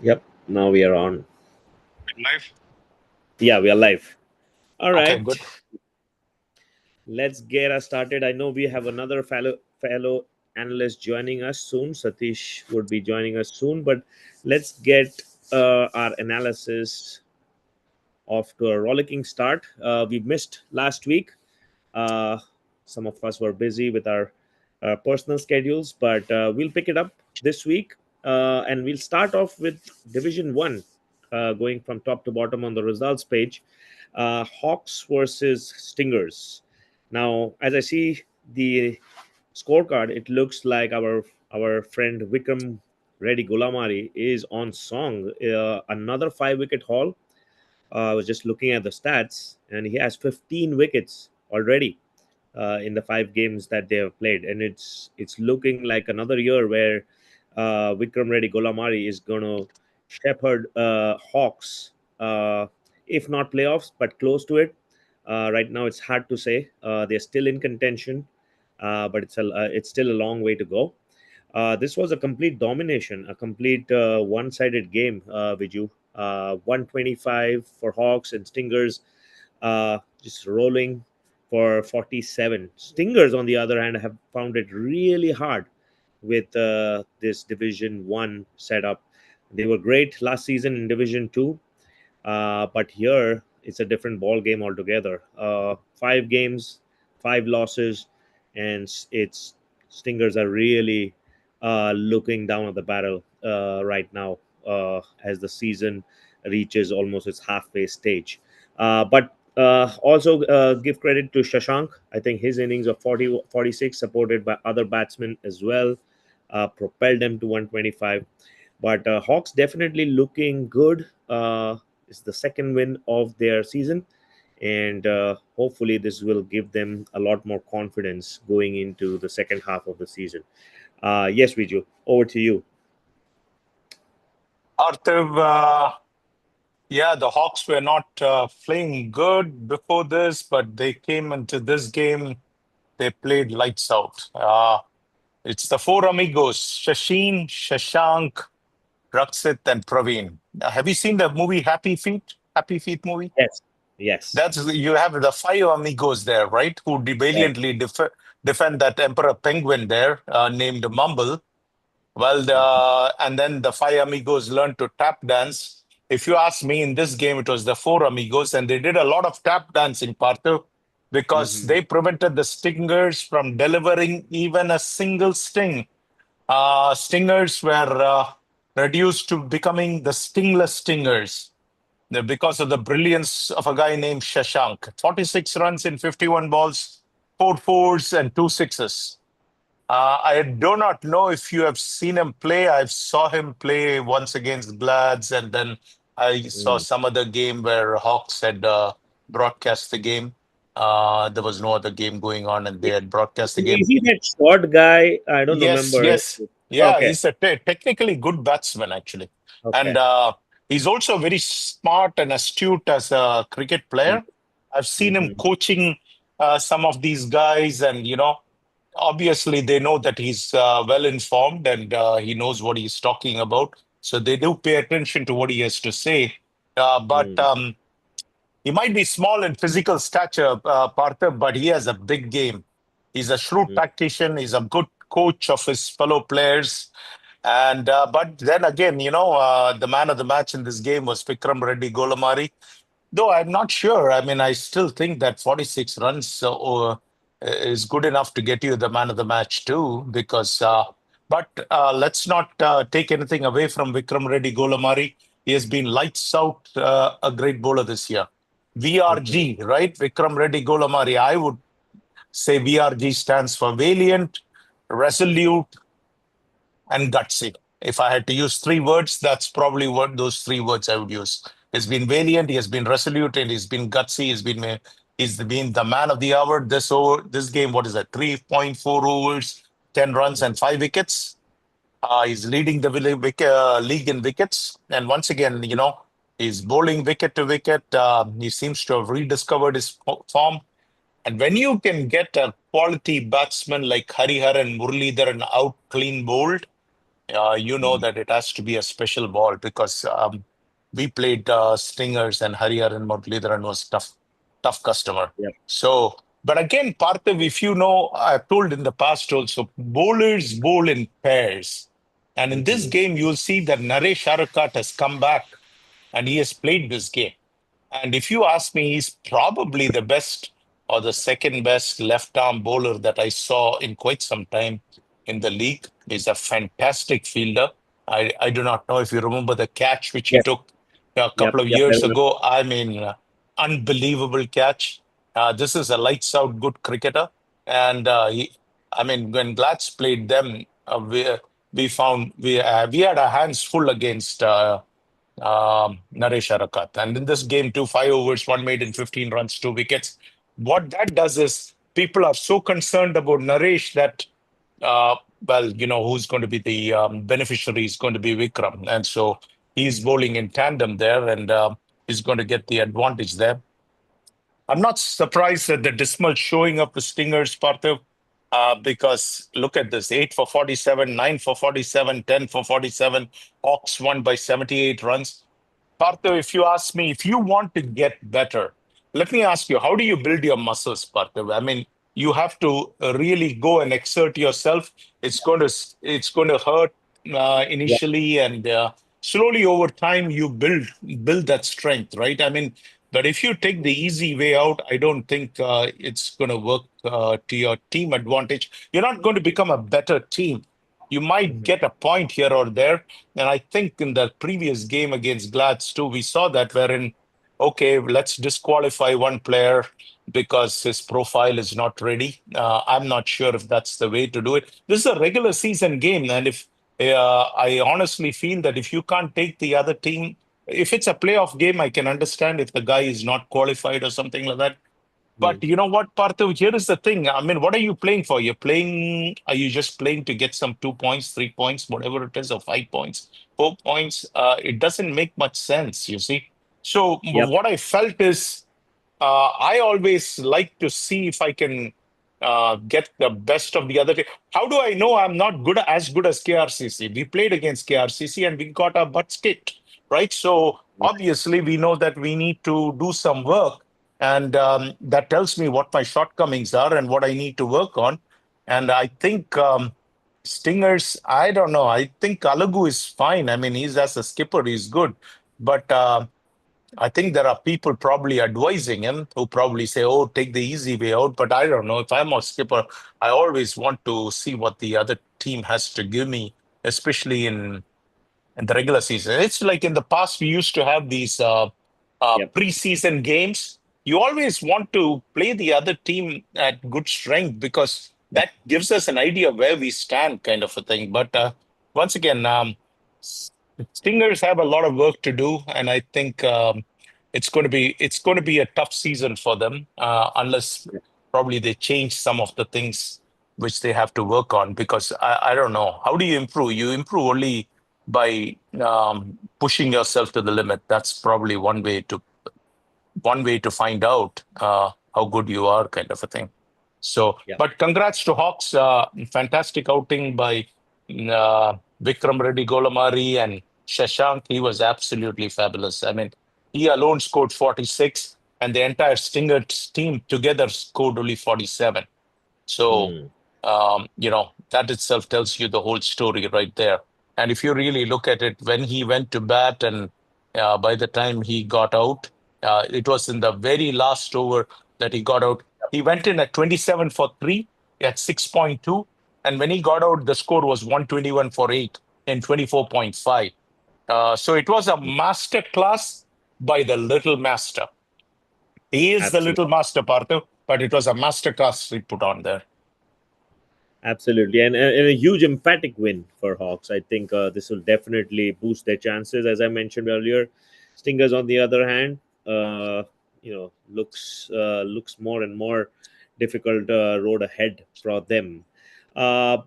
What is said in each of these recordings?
Yep, now we are on. Live? Yeah, we are live. All Okay, right, good. let's get us started. I know we have another fellow analyst joining us soon. Satish would be joining us soon, but let's get our analysis off to a rollicking start. We missed last week. Uh, some of us were busy with our personal schedules, but we'll pick it up this week, and we'll start off with Division One, going from top to bottom on the results page. Hawks versus Stingers. Now, as I see the scorecard, it looks like our friend Vikram Reddy Gulamari is on song. Another 5 wicket haul. I was just looking at the stats, and he has 15 wickets already in the 5 games that they have played, and it's looking like another year where Vikram Reddy Golamari is going to shepherd Hawks, if not playoffs, but close to it. Right now, it's hard to say. They're still in contention, but it's still a long way to go. This was a complete domination, a complete one-sided game, Viju. 125 for Hawks and Stingers, just rolling for 47. Stingers, on the other hand, have found it really hard with this Division 1 setup. They were great last season in Division 2, but here it's a different ball game altogether. 5 games, 5 losses, and it's Stingers are really looking down at the barrel right now as the season reaches almost its halfway stage. But also give credit to Shashank. I think his innings of 40, 46, supported by other batsmen as well, propelled them to 125. But Hawks definitely looking good. It's the second win of their season, and hopefully this will give them a lot more confidence going into the second half of the season. Yes, Viju, over to you. Arthur, yeah, the Hawks were not playing good before this, but they came into this game, they played lights out. It's the four amigos, Shashin, Shashank, Raksit, and Praveen. Have you seen the movie Happy Feet? Happy Feet movie? Yes, yes, That's you have the five amigos there, right? Who right. valiantly defend that Emperor Penguin there, named Mumble. Well, and then the five amigos learned to tap dance. If you ask me, in this game, it was the four amigos, and they did a lot of tap dancing, Partha, because Mm-hmm. they prevented the stingers from delivering even a single sting. Stingers were reduced to becoming the stingless stingers because of the brilliance of a guy named Shashank. 46 runs in 51 balls, four fours, and two sixes. I do not know if you have seen him play. I saw him play once against Glads, and then I saw Mm. some other game where Hawks had broadcast the game. There was no other game going on, and they had broadcast the game. Is he that short guy? I don't Yes, remember. yes. Yeah, Okay, he's a technically good batsman, actually. And okay. he's also very smart and astute as a cricket player. I've seen him Mm-hmm. coaching some of these guys, and, obviously they know that he's well informed and he knows what he's talking about. So they do pay attention to what he has to say. But Mm. he might be small in physical stature, Partha, but he has a big game. He's a shrewd tactician. He's a good coach of his fellow players. And but then again, the man of the match in this game was Vikram Reddy Golamari. Though I'm not sure. I mean, I still think that 46 runs is good enough to get you the man of the match too. Because, but let's not take anything away from Vikram Reddy Golamari. He has been lights out, a great bowler this year. Mm-hmm. VRG, right? Vikram Reddy Golamari. I would say VRG stands for valiant, resolute, and gutsy. If I had to use three words, that's probably what those three words I would use. He's been valiant, he has been resolute, and he's been gutsy. He's been the man of the hour. This game, what is that? 3.4 overs, 10 runs, and 5 wickets. He's leading the league in wickets. And once again, he's bowling wicket to wicket. He seems to have rediscovered his form. And when you can get a quality batsman like Hariharan Muralidharan out clean bowled, you know Mm. that it has to be a special ball because we played Stingers and Hariharan Muralidharan was tough customer. Yep. So, but again, Parthiv, if you know, I've told in the past also, bowlers bowl in pairs. And in this Hmm. game, you'll see that Naresh Arakat has come back and he has played this game. And if you ask me, he's probably the best or the second best left arm bowler that I saw in quite some time in the league. He's a fantastic fielder. I do not know if you remember the catch which he Yes. took a Yep. couple of Yep. I years remember. ago. I mean, unbelievable catch. This is a lights out good cricketer. And I mean, when Glad's played them, we found we had our hands full against. Naresh Arakat. And in this game, too, 5 overs, one made in 15 runs, 2 wickets. What that does is people are so concerned about Naresh that, well, you know, who's going to be the beneficiary is going to be Vikram. And so he's bowling in tandem there and he's going to get the advantage there. I'm not surprised at the dismal showing of the Stingers, Parthiv, because look at this 8 for 47, 9 for 47, 10 for 47. Hawks won by 78 runs. Partha, if you ask me, if you want to get better, let me ask you, how do you build your muscles, Partha? I mean, you have to really go and exert yourself. It's going to hurt Yep. initially, and slowly over time you build that strength, right? I mean, but if you take the easy way out, I don't think it's going to work to your team advantage. You're not going to become a better team. You might Mhm. get a point here or there, and I think in the previous game against Glads too, we saw that wherein, okay, let's disqualify one player because his profile is not ready. I'm not sure if that's the way to do it. This is a regular season game, and if I honestly feel that if you can't take the other team, if it's a playoff game, I can understand if the guy is not qualified or something like that. But Mm. you know what, Parthu? Here is the thing. I mean, what are you playing for? Are you just playing to get some 2 points, 3 points, whatever it is, or 5 points, 4 points? It doesn't make much sense, you see. So Yep. what I felt is I always like to see if I can get the best of the other team. How do I know I'm not as good as KRCC? We played against KRCC and we got our butts kicked, right? So obviously we know that we need to do some work, and that tells me what my shortcomings are and what I need to work on. And I think Stingers, I don't know. I think Alagu is fine. I mean, he's as a skipper, he's good, but. I think there are people probably advising him who probably say, "Oh, take the easy way out." But I don't know. If I'm a skipper, I always want to see what the other team has to give me, especially in the regular season. It's like in the past, we used to have these Yep. preseason games. You always want to play the other team at good strength because that gives us an idea where we stand, kind of a thing. But once again, Stingers have a lot of work to do, and I think it's going to be a tough season for them unless probably they change some of the things which they have to work on. Because I don't know, how do you improve? You improve only by pushing yourself to the limit. That's probably one way to find out how good you are, kind of a thing. So, Yep. but congrats to Hawks. Fantastic outing by Vikram Reddy Golamari and Shashank. He was absolutely fabulous. I mean, he alone scored 46, and the entire Stingers team together scored only 47. So, Mm. that itself tells you the whole story right there. And if you really look at it, when he went to bat and by the time he got out, it was in the very last over that he got out. He went in at 27 for 3 at 6.2. And when he got out, the score was 121 for 8 and 24.5. So it was a master class by the little master. He is the Absolutely. little master, Parthu, but it was a master class he put on there. Absolutely, and a huge emphatic win for Hawks. I think this will definitely boost their chances, as I mentioned earlier. Stingers, on the other hand, looks more and more difficult road ahead for them. Uh,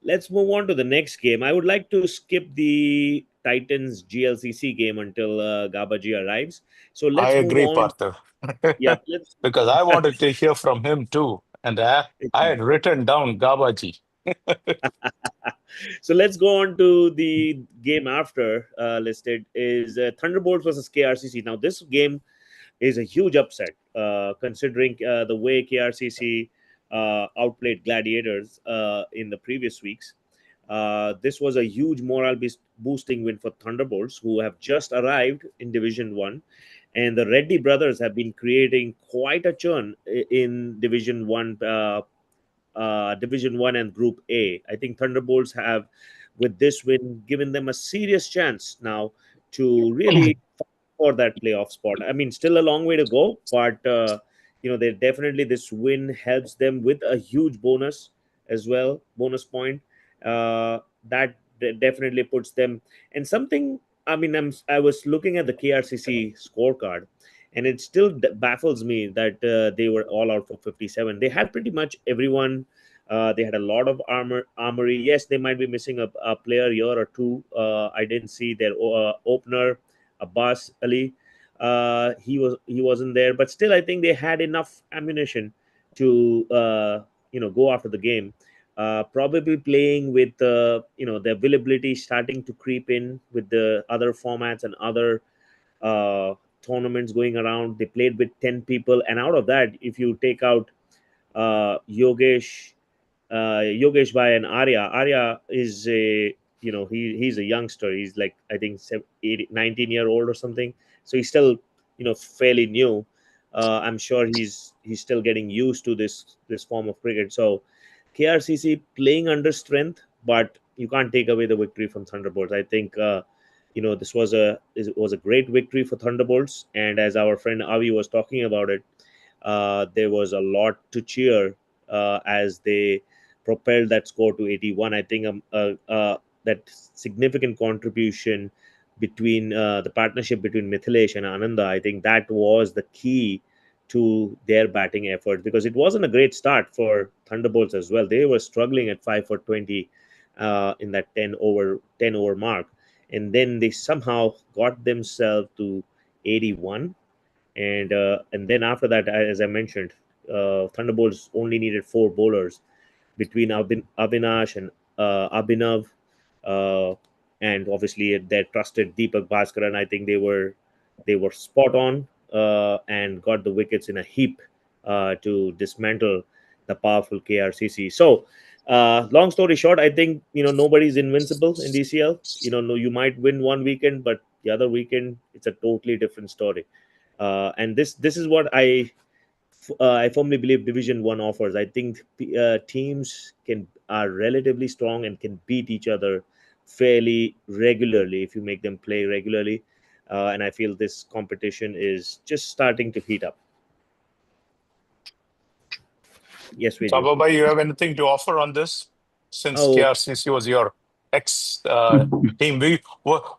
let's move on to the next game. I would like to skip the Titans GLCC game until Gabaji arrives. So I let's move agree, on. Partha. Yeah, let's. Because I wanted to hear from him too. And I had written down Gabaji. So let's go on to the game after listed is Thunderbolts versus KRCC. Now this game is a huge upset considering the way KRCC outplayed Gladiators in the previous weeks. This was a huge boosting win for Thunderbolts, who have just arrived in Division One, and the Reddy brothers have been creating quite a churn in Division One. Division One and Group A. I think Thunderbolts have, with this win, given them a serious chance now to really fight for that playoff spot. I mean, still a long way to go, but they definitely, this win helps them with a huge bonus as well, bonus point. Definitely puts them and something. I mean, I was looking at the KRCC scorecard, and it still baffles me that they were all out for 57. They had pretty much everyone. They had a lot of armory. Yes, they might be missing a player here or two. I didn't see their opener, Abbas Ali. He wasn't there, but still, I think they had enough ammunition to go after the game. Probably playing with the availability starting to creep in with the other formats and other uh, tournaments going around. They played with 10 people, and out of that, if you take out Yogesh Bhai and Arya is a he's a youngster. He's like I think 19-year-old or something. So he's still fairly new. I'm sure he's still getting used to this form of cricket. So KRCC playing under strength, but you can't take away the victory from Thunderbolts. I think this was a great victory for Thunderbolts, and as our friend Avi was talking about it, there was a lot to cheer as they propelled that score to 81. I think that significant contribution between the partnership between Mithilesh and Ananda, I think that was the key to their batting effort because it wasn't a great start for Thunderbolts as well. They were struggling at 5 for 20 in that 10 over mark, and then they somehow got themselves to 81, and then after that, as I mentioned, Thunderbolts only needed four bowlers between Avinash and Abhinav, uh, and obviously their trusted Deepak Bhaskaran. I think they were spot on and got the wickets in a heap to dismantle the powerful KRCC. So, long story short, I think nobody's invincible in DCL. No, you might win one weekend, but the other weekend it's a totally different story. And this is what I firmly believe Division One offers. I think teams are relatively strong and can beat each other fairly regularly if you make them play regularly. And I feel this competition is just starting to heat up. Yes, we do. Baba, you have anything to offer on this? Since Oh, KRCC was your ex team,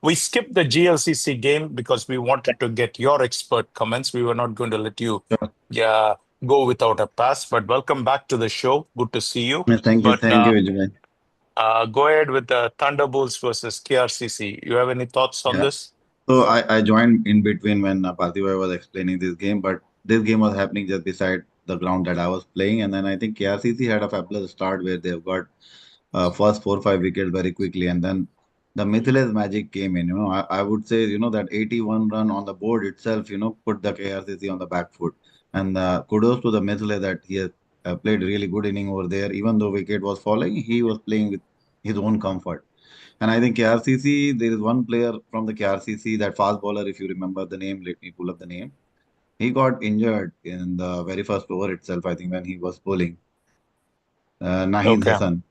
we skipped the GLCC game because we wanted to get your expert comments. We were not going to let you Sure. yeah, go without a pass. But welcome back to the show. Good to see you. Yes, But thank you, Vijay. go ahead with the Thunderbolts versus KRCC. You have any thoughts on Yeah. this? So I joined in between when Parthiva was explaining this game, but this game was happening just beside the ground that I was playing, and then I think KRCC had a fabulous start where they've got first 4 5 wickets very quickly, and then the Mithilesh magic came in. I would say that 81 run on the board itself, put the KRCC on the back foot, and kudos to the Mithilesh that he has played really good inning over there. Even though wicket was falling, he was playing with his own comfort. And I think KRCC, there is one player from the KRCC, that fast bowler, if you remember the name, let me pull up the name. He got injured in the very first over itself, I think, when he was bowling. Nahid Okay, Hassan.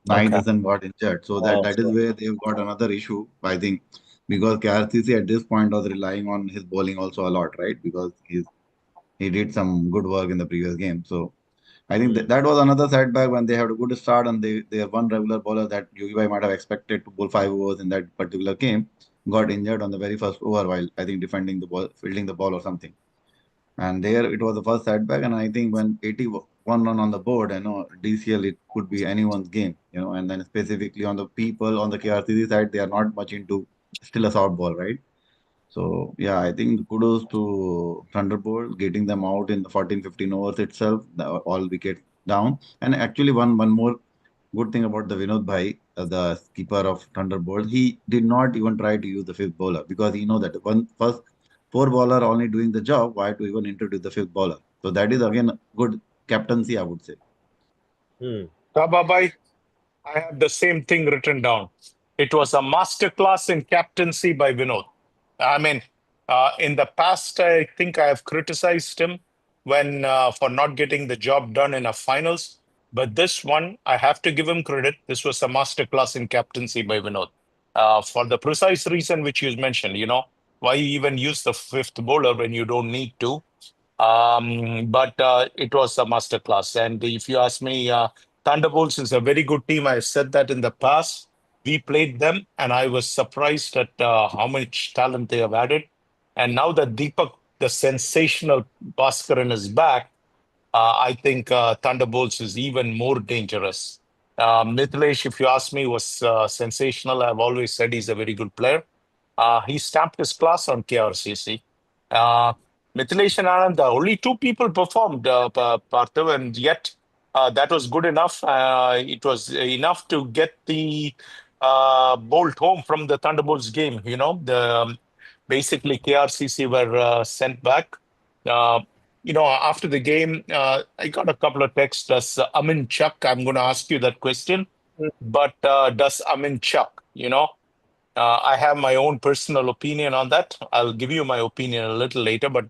Nahid okay. Hassan got injured. So oh, that is where they've got another issue, I think, because KRCC at this point was relying on his bowling also a lot, right? Because he did some good work in the previous game. So I think mm, that was another setback when they had a good start and they have one regular bowler that UEI might have expected to bowl 5 overs in that particular game got injured on the very first over while I think defending the ball, fielding the ball or something. And there it was the first setback. And I think when 81 run on the board, DCL it could be anyone's game, and then specifically on the people on the KRCC side, they are not much into still a soft ball, right? So yeah, I think kudos to Thunderbolt getting them out in the 14 15 overs itself, all wickets down. And actually one more good thing about the Vinod Bhai, the keeper of Thunderbolts, he did not even try to use the fifth bowler because he know that one first four bowler only doing the job. Why to even introduce the fifth bowler? So that is again good captaincy, I would say. Hmm. Kababai, I have the same thing written down. It was a masterclass in captaincy by Vinod. I mean, in the past, I think I have criticized him when for not getting the job done in a finals. But this one, I have to give him credit. This was a masterclass in captaincy by Vinod. For the precise reason which you mentioned, why even use the fifth bowler when you don't need to? But it was a masterclass. And if you ask me, Thunderbolts is a very good team. I said that in the past. We played them, and I was surprised at how much talent they have added. And now that Deepak, the sensational Bhaskaran, is back, I think Thunderbolts is even more dangerous. Mithilesh, if you ask me, was sensational. I've always said he's a very good player. He stamped his class on KRCC. Uh, Mithilesh and Anand, only two people performed, Parthiv, and yet that was good enough. It was enough to get the bolt home from the Thunderbolts game. Basically KRCC were sent back. Uh, After the game, I got a couple of texts. Does Amin Chuck? I'm going to ask you that question. But does Amin Chuck? I have my own personal opinion on that. I'll give you my opinion a little later, but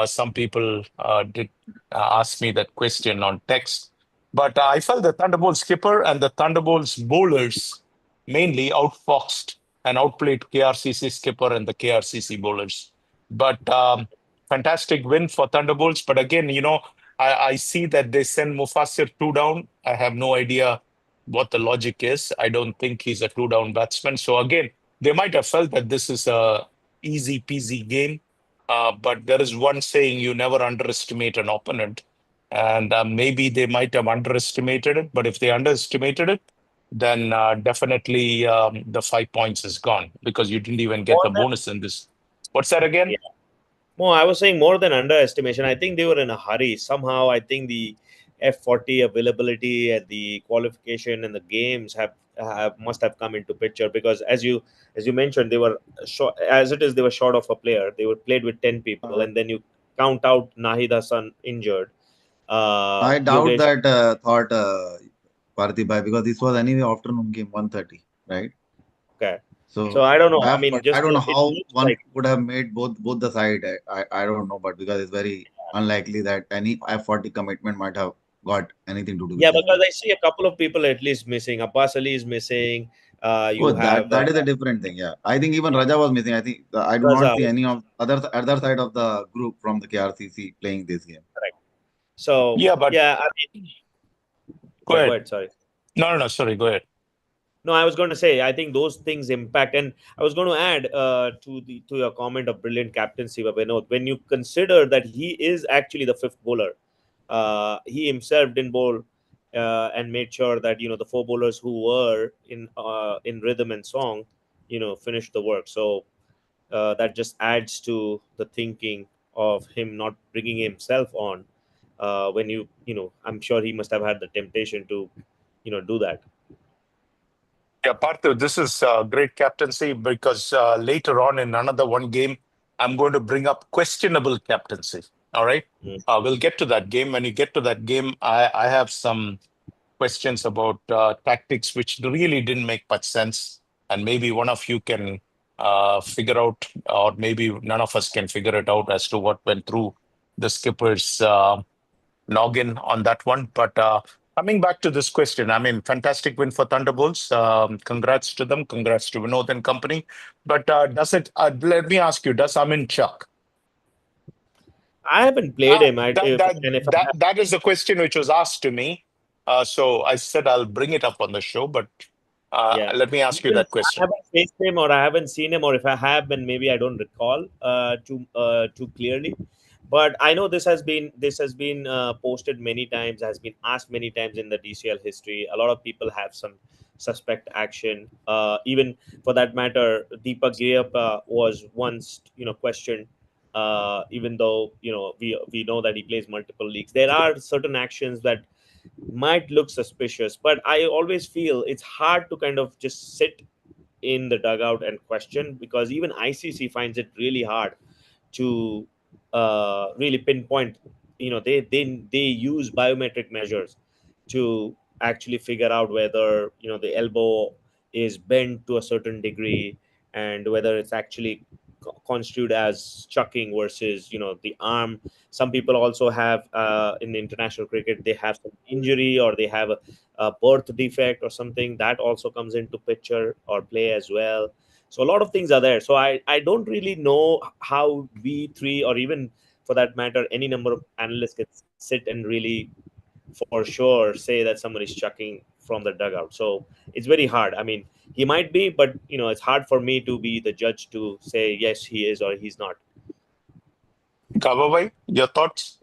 some people did ask me that question on text. But I felt the Thunderbolts skipper and the Thunderbolts bowlers mainly outfoxed and outplayed KRCC skipper and the KRCC bowlers. But fantastic win for Thunderbolts. But again, I see that they send Mufassir two down. I have no idea what the logic is. I don't think he's a two down batsman. So again, they might have felt that this is a easy peasy game. But there is one saying: you never underestimate an opponent, and maybe they might have underestimated it. But if they underestimated it, then definitely the 5 points is gone because you didn't even get More the than, bonus in this. What's that again? yeah. More, I was saying more than underestimation. I think they were in a hurry. Somehow, I think the F40 availability and the qualification and the games have must have come into picture because as you mentioned, they were short as it is. They were short of a player. They were played with 10 people, and then you count out Nahid Hassan injured. I doubt Yogesh. that thought Parthiv Bhai because this was anyway afternoon game 1:30, right? Okay, so So I don't know. I yeah, mean, but I just don't know it how looks one like. could have made both the side. I don't know, but because it's very unlikely that any F40 commitment might have got anything to do with Yeah, this because game. I see a couple of people at least missing. Abbas Ali is missing. Oh, You that have that is a different thing. Yeah, I think even yeah, Raja was missing. I think I do Raza not see was any of other side of the group from the KRCC playing this game. correct. So Yeah, but yeah, I mean, go yeah. Go ahead. ahead. Sorry. No, no, no. Sorry, go ahead. No, I was going to say I think those things impact, and I was going to add to your comment of brilliant captaincy by Vinod. When you consider that he is actually the fifth bowler, he himself didn't bowl and made sure that the four bowlers who were in rhythm and song, finished the work. So that just adds to the thinking of him not bringing himself on. When I'm sure he must have had the temptation to, do that. Yeah, Partha, this is great captaincy because later on in another one game, I'm going to bring up questionable captaincy. All right. Mm. We'll get to that game. When you get to that game, I have some questions about tactics which really didn't make much sense. And maybe one of you can figure out, or maybe none of us can figure it out as to what went through the skipper's noggin on that one. But coming back to this question, I mean, fantastic win for Thunderbolts. Congrats to them. Congrats to Vinod and company. But let me ask you, does Amin Chuck? I haven't played him. That, that, And if I that, have, that is the question which was asked to me. So I said I'll bring it up on the show, but yeah, let me ask you that I question. haven't faced him or I haven't seen him, or if I have, then maybe I don't recall too clearly. But I know this has been posted many times, has been asked many times in the DCL history. A lot of people have some suspect action. Even for that matter, Deepak Gayappa was once questioned. Even though we know that he plays multiple leagues, there are certain actions that might look suspicious. But I always feel it's hard to kind of just sit in the dugout and question, because even ICC finds it really hard to really pinpoint. They use biometric measures to actually figure out whether the elbow is bent to a certain degree, and whether it's actually constituted as chucking versus the arm. Some people also have, in international cricket, they have some injury, or they have a birth defect or something that also comes into picture or play as well. So a lot of things are there. So I don't really know how we three, or even for that matter any number of analysts, can sit and really for sure say that someone is chucking from the dugout. So it's very hard. I mean, he might be, but it's hard for me to be the judge to say yes he is or he's not. Gavabai, your thoughts?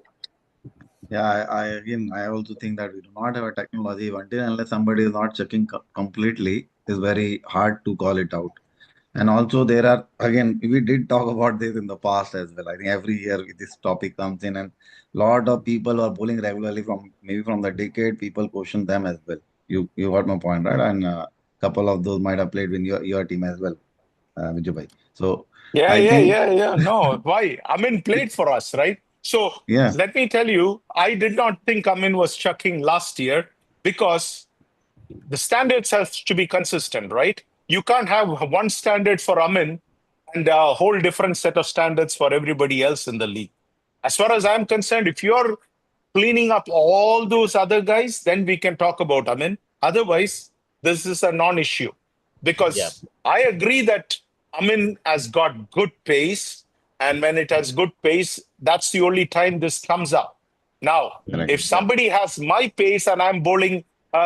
Yeah, I again, I also think that we do not have a technology until unless somebody is not checking completely, it's very hard to call it out. And also there are, again, we did talk about this in the past as well. I think every year this topic comes in, and lot of people who are bowling regularly from maybe from the decade, people question them as well. You got my point, right? And couple of those might have played with your team as well, Vijay bhai. So Yeah, I yeah, think, yeah, yeah. No, why? Amin played for us, right? So yeah, let me tell you, I did not think Amin was chucking last year because the standards have to be consistent, right? You can't have one standard for Amin and a whole different set of standards for everybody else in the league. As far as I'm concerned, if you're cleaning up all those other guys, then we can talk about Amin. Otherwise, this is a non-issue Yeah, because I agree that Amin has got good pace, and when it has good pace, that's the only time this comes up. Now, correct. if somebody has my pace and I'm bowling,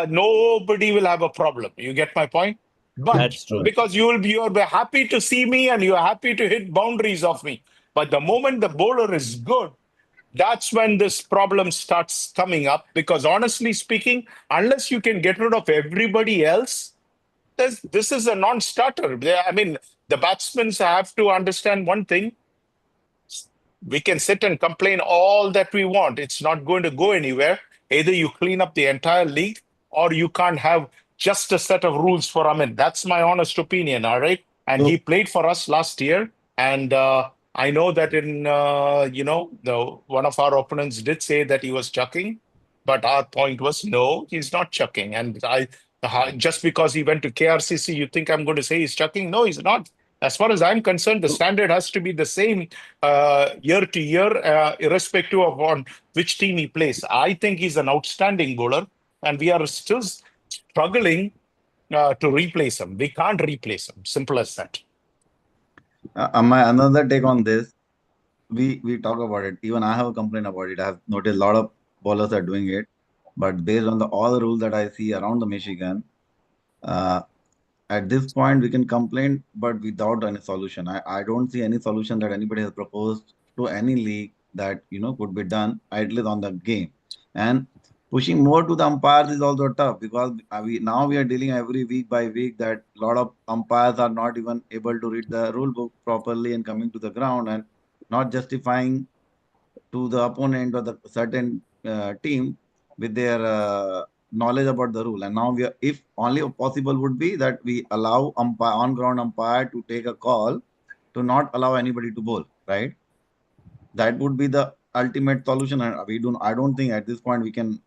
nobody will have a problem. You get my point? But that's true. because you'll be happy to see me and you're happy to hit boundaries of me. But the moment the bowler is good, that's when this problem starts coming up. Because honestly speaking, unless you can get rid of everybody else, this is a non-starter. I mean, the batsmen have to understand one thing: we can sit and complain all that we want. It's not going to go anywhere. Either you clean up the entire league or you can't have just a set of rules for Amin. That's my honest opinion. All right. And he So played for us last year. And I know that in, the one of our opponents did say that he was chucking, but our point was no, he's not chucking. And just because he went to KRCC, you think I'm going to say he's chucking? No, he's not. As far as I'm concerned, the so standard has to be the same year to year, irrespective of on which team he plays. I think he's an outstanding bowler, and we are still struggling to replace him. We can't replace him. Simple as that. my another take on this, we talk about it. Even I have a complaint about it. I have noticed a lot of bowlers are doing it, but based on the all the rules that I see around the Michigan, uh, at this point we can complain, but without any solution. I don't see any solution that anybody has proposed to any league that could be done at least on the game. And pushing more to the umpires is also tough because we are dealing every week by week that a lot of umpires are not even able to read the rule book properly and coming to the ground and not justifying to the opponent or the certain team with their knowledge about the rule. And now if only possible would be that we allow on ground umpire to take a call to not allow anybody to bowl, right? That would be the ultimate solution. And I don't think at this point we can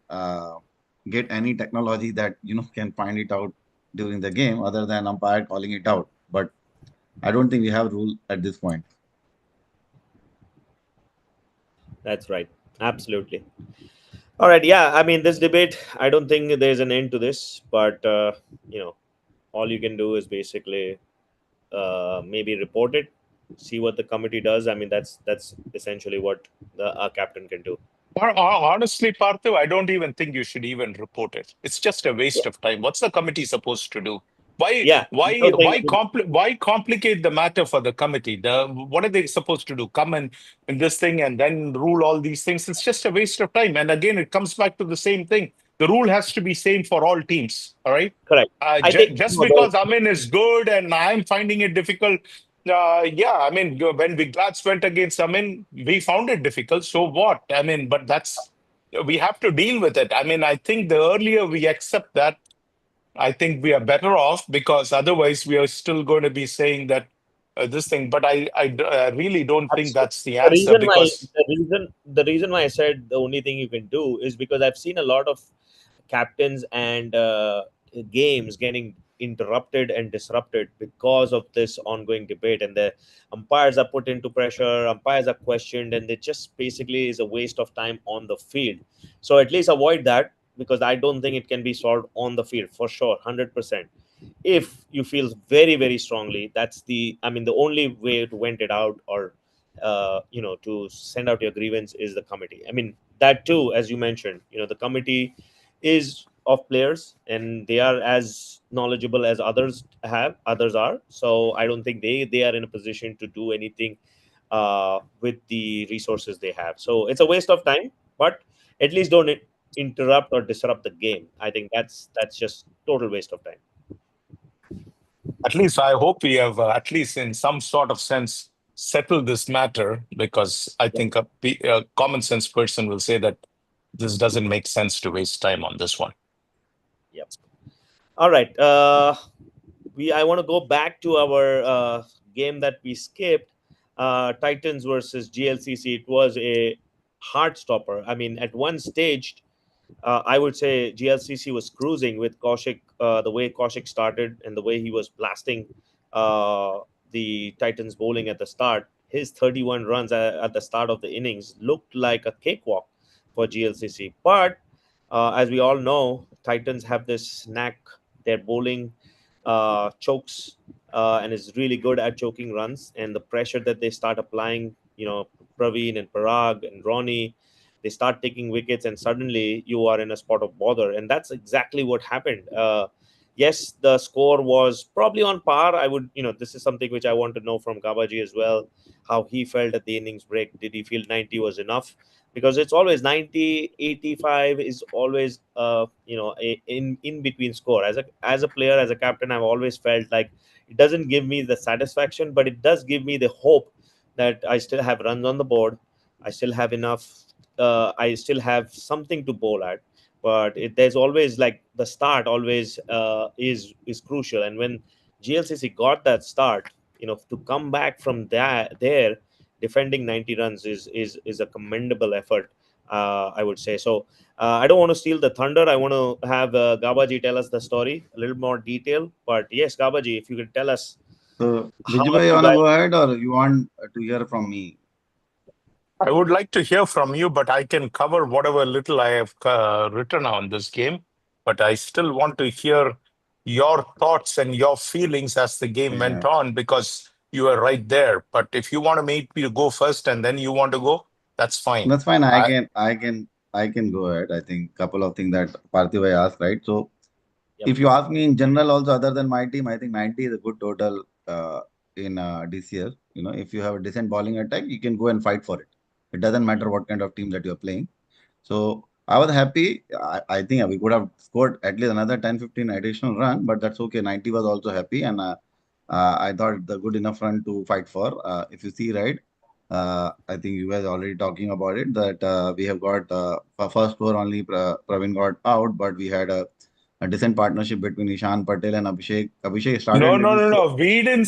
get any technology that can find it out during the game other than umpire calling it out. But I don't think we have rule at this point. That's right. Absolutely. All right. Yeah. I mean, this debate, I don't think there's an end to this, but you know, all you can do is basically maybe report it, see what the committee does. I mean, that's essentially what our captain can do. Honestly, Parthiv, I don't even think you should even report it. It's just a waste of time. What's the committee supposed to do? Why, Yeah. I why, don't think. why, why complicate the matter for the committee? What are they supposed to do? Come in this thing and then rule all these things? It's just a waste of time. And again, it comes back to the same thing. The rule has to be same for all teams. All right. Correct. I think Just because Amin is good and I'm finding it difficult. Yeah, I mean, when Viglats went against Amin, we found it difficult. So what? I mean, but that's we have to deal with it. I mean, I think the earlier we accept that, I think we are better off, because otherwise we are still going to be saying that this thing. But I really don't think Absolutely. that's the answer, because The reason why I said the only thing you can do is because I've seen a lot of captains and games getting interrupted and disrupted because of this ongoing debate, and the umpires are put into pressure, umpires are questioned, and it just basically is a waste of time on the field. So at least avoid that, because I don't think it can be solved on the field for sure, 100%. If you feel very very strongly, that's the, I mean, the only way to vent it out, or to send out your grievance, is the committee. I mean, that too, as you mentioned, the committee is of players, and they are as knowledgeable as others are. So I don't think they are in a position to do anything with the resources they have. So it's a waste of time, but at least don't interrupt or disrupt the game. I think that's just total waste of time. at least I hope we have, at least in some sort of sense, settled this matter, because I Yep. think a common sense person will say that this doesn't make sense to waste time on this one. Yep. All right. I want to go back to our game that we skipped. Titans versus GLCC. It was a heart stopper. I mean, at one stage, I would say GLCC was cruising with Kaushik. The way Kaushik started and the way he was blasting uh, the Titans bowling at the start, his 31 runs at the start of the innings looked like a cakewalk for GLCC. But as we all know, Titans have this knack. Their bowling chokes and is really good at choking runs. And the pressure that they start applying, Praveen and Parag and Ronnie, they start taking wickets, and suddenly you are in a spot of bother. And that's exactly what happened. Yes, the score was probably on par. I would, this is something which I want to know from Gabaji as well, how he felt at the innings break. Did he feel 90 was enough? Because it's always 90, 85 is always in between score. As a player, as a captain, I've always felt like it doesn't give me the satisfaction, but it does give me the hope that I still have runs on the board. I still have enough. I still have something to bowl at. But there's always, like, the start always is crucial. And when GLCC got that start, to come back from that there, defending 90 runs is a commendable effort. I would say so. I don't want to steal the thunder. I want to have Gabaji tell us the story a little more detail. But yes, Gabaji, if you could tell us So, how have Bijubhai, you you wanna guys. go ahead or you want to hear from me? I would like to hear from you, but I can cover whatever little I have written on this game. But I still want to hear your thoughts and your feelings as the game went Yeah, on, because you were right there. But if you want to make me go first and then you want to go, that's fine. that's fine. I I can, I can, I can go ahead. I think couple of things that Parthiv asked, right? So, Yep. if you ask me in general, also other than my team, I think 90 is a good total in DCL. If you have a decent bowling attack, you can go and fight for it. It doesn't matter what kind of team that you're playing. So I was happy. I think we could have scored at least another 10, 15 additional run, but that's okay. 90 was also happy, and I thought the good enough run to fight for. If you see, right, I think you guys already talking about it, that we have got first over only Praveen got out, but we had a decent partnership between Ishan Patel and Abhishek. Abhishek started No, a no, little no, slow. no. We didn't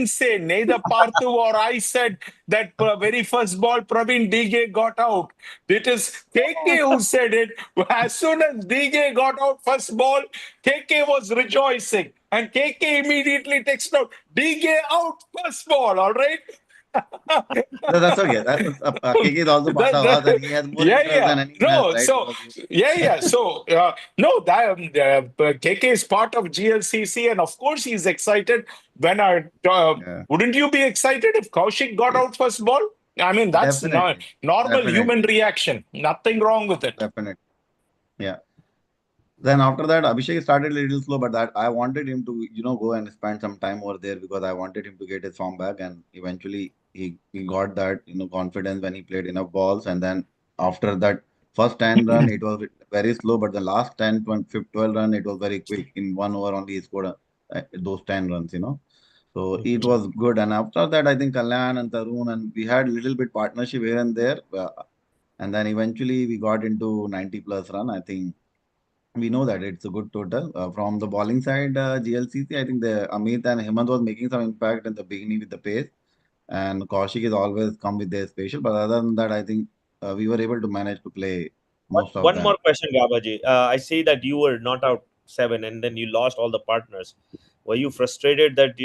say. Neither Parthu or I said that very first ball Praveen DG got out. It is KK who said it. As soon as DG got out first ball, KK was rejoicing. And KK immediately texted out, DG out first ball, all right? No, that's okay. KK is also part of us, and he has more Yeah, interest yeah. than anyone else, No, right? so Because yeah, yeah. So no, that KK is part of GLCC, and of course he's excited. When I yeah, wouldn't you be excited if Kaushik got yeah, out first ball? I mean, that's not definitely, normal human definitely, reaction. Nothing wrong with it. definitely. Yeah. Then after that, Abhishek started a little slow, but that I wanted him to, go and spend some time over there because I wanted him to get his form back, and eventually he got that, confidence when he played enough balls, and then after that first 10 run, it was very slow, but the last 10, 20, 12 run, it was very quick. In 1 over only, he scored those 10 runs. So it Mhm. was good, and after that, I think Kalyan and Tarun and we had little bit partnership here and there. And then eventually we got into 90 plus run. I think we know that it's a good total. From the bowling side, GLCC, I think the Amit and Hemant was making some impact in the beginning with the pace, and Kaushik is always come with their special. But other than that, I think we were able to manage to play most of One them. more question, Gabaji. I see that you were not out seven, and then you lost all the partners. Were you frustrated that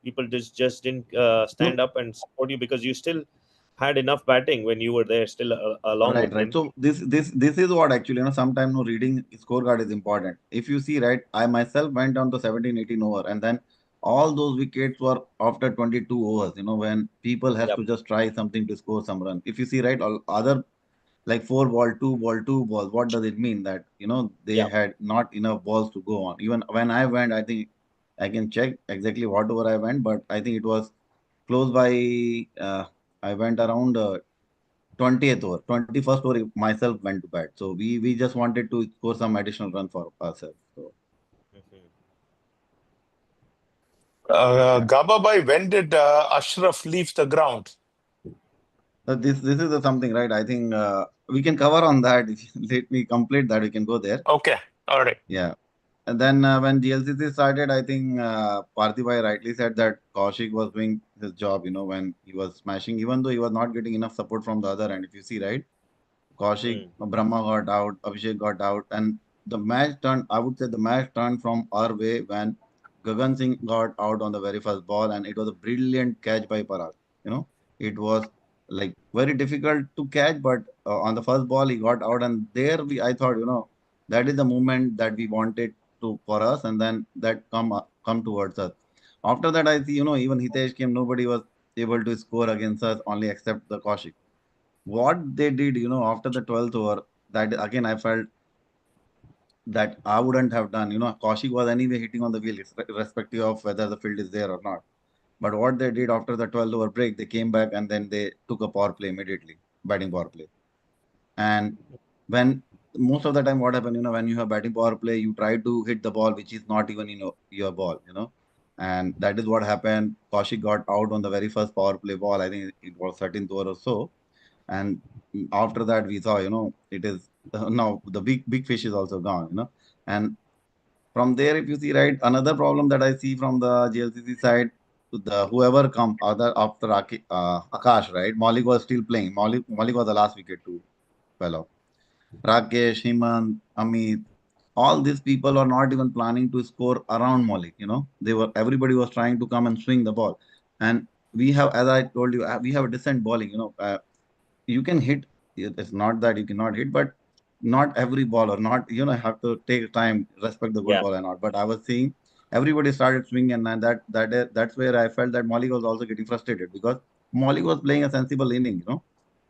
people just didn't stand No, up and support you because you still had enough batting when you were there, still along right, with right. them? So this is what actually, sometimes no reading scorecard is important. If you see, right, I myself went down to 17, 18 over, and then all those wickets were after 22 overs. When people has Yep. to just try something to score some run. If you see, right, all other like four ball, two ball, two balls. What does it mean? That they Yep. had not enough balls to go on. Even when I went, I think I can check exactly whatever I went, but I think it was close by. I went around 20th over, 21st over. Myself went to bat, so we just wanted to score some additional run for ourselves. So Mhm. yeah, Gaba bhai, when did Ashraf leave the ground? so this is the something, right? I think we can cover on that. If you let me complete that, we can go there. Okay, all right. Yeah. And then when GLCC started, I think Parthibai rightly said that Kaushik was doing his job, when he was smashing, even though he was not getting enough support from the other end. If you see, right, Kaushik, Mm. Brahma got out, Abhishek got out, and the match turned, I would say the match turned from our way when Gagan Singh got out on the very first ball, and it was a brilliant catch by Parag. It was like very difficult to catch, but on the first ball he got out, and there I thought, that is the moment that we wanted to for us, and then that come towards us. After that, I see, even Hitesh came, nobody was able to score against us, only except the Kaushik. What they did, after the 12th over, that again I felt that I wouldn't have done. Kaushik was anyway hitting on the wheel, irrespective of whether the field is there or not. But what they did after the 12th over break, they came back and then they took a power play immediately, batting power play. And when most of the time, what happened, when you have batting power play, you try to hit the ball, which is not even, your ball. And that is what happened. Kaushik got out on the very first power play ball. I think it was 13th over or so. And after that we saw, it is now the big fish is also gone. And from there, if you see, right, another problem that I see from the GLCC side, the whoever come other after Akash, right, Maulik was still playing. Maulik was the last wicket to fellow. Rakesh, Himant, Amit, all these people are not even planning to score around Maulik. Everybody was trying to come and swing the ball. And we have, as I told you, we have a decent bowling. You can hit. It's not that you cannot hit, but not every baller, not, have to take time, respect the good Yeah. ball or not. But I was seeing everybody started swinging, and that's where I felt that Molly was also getting frustrated, because Molly was playing a sensible inning,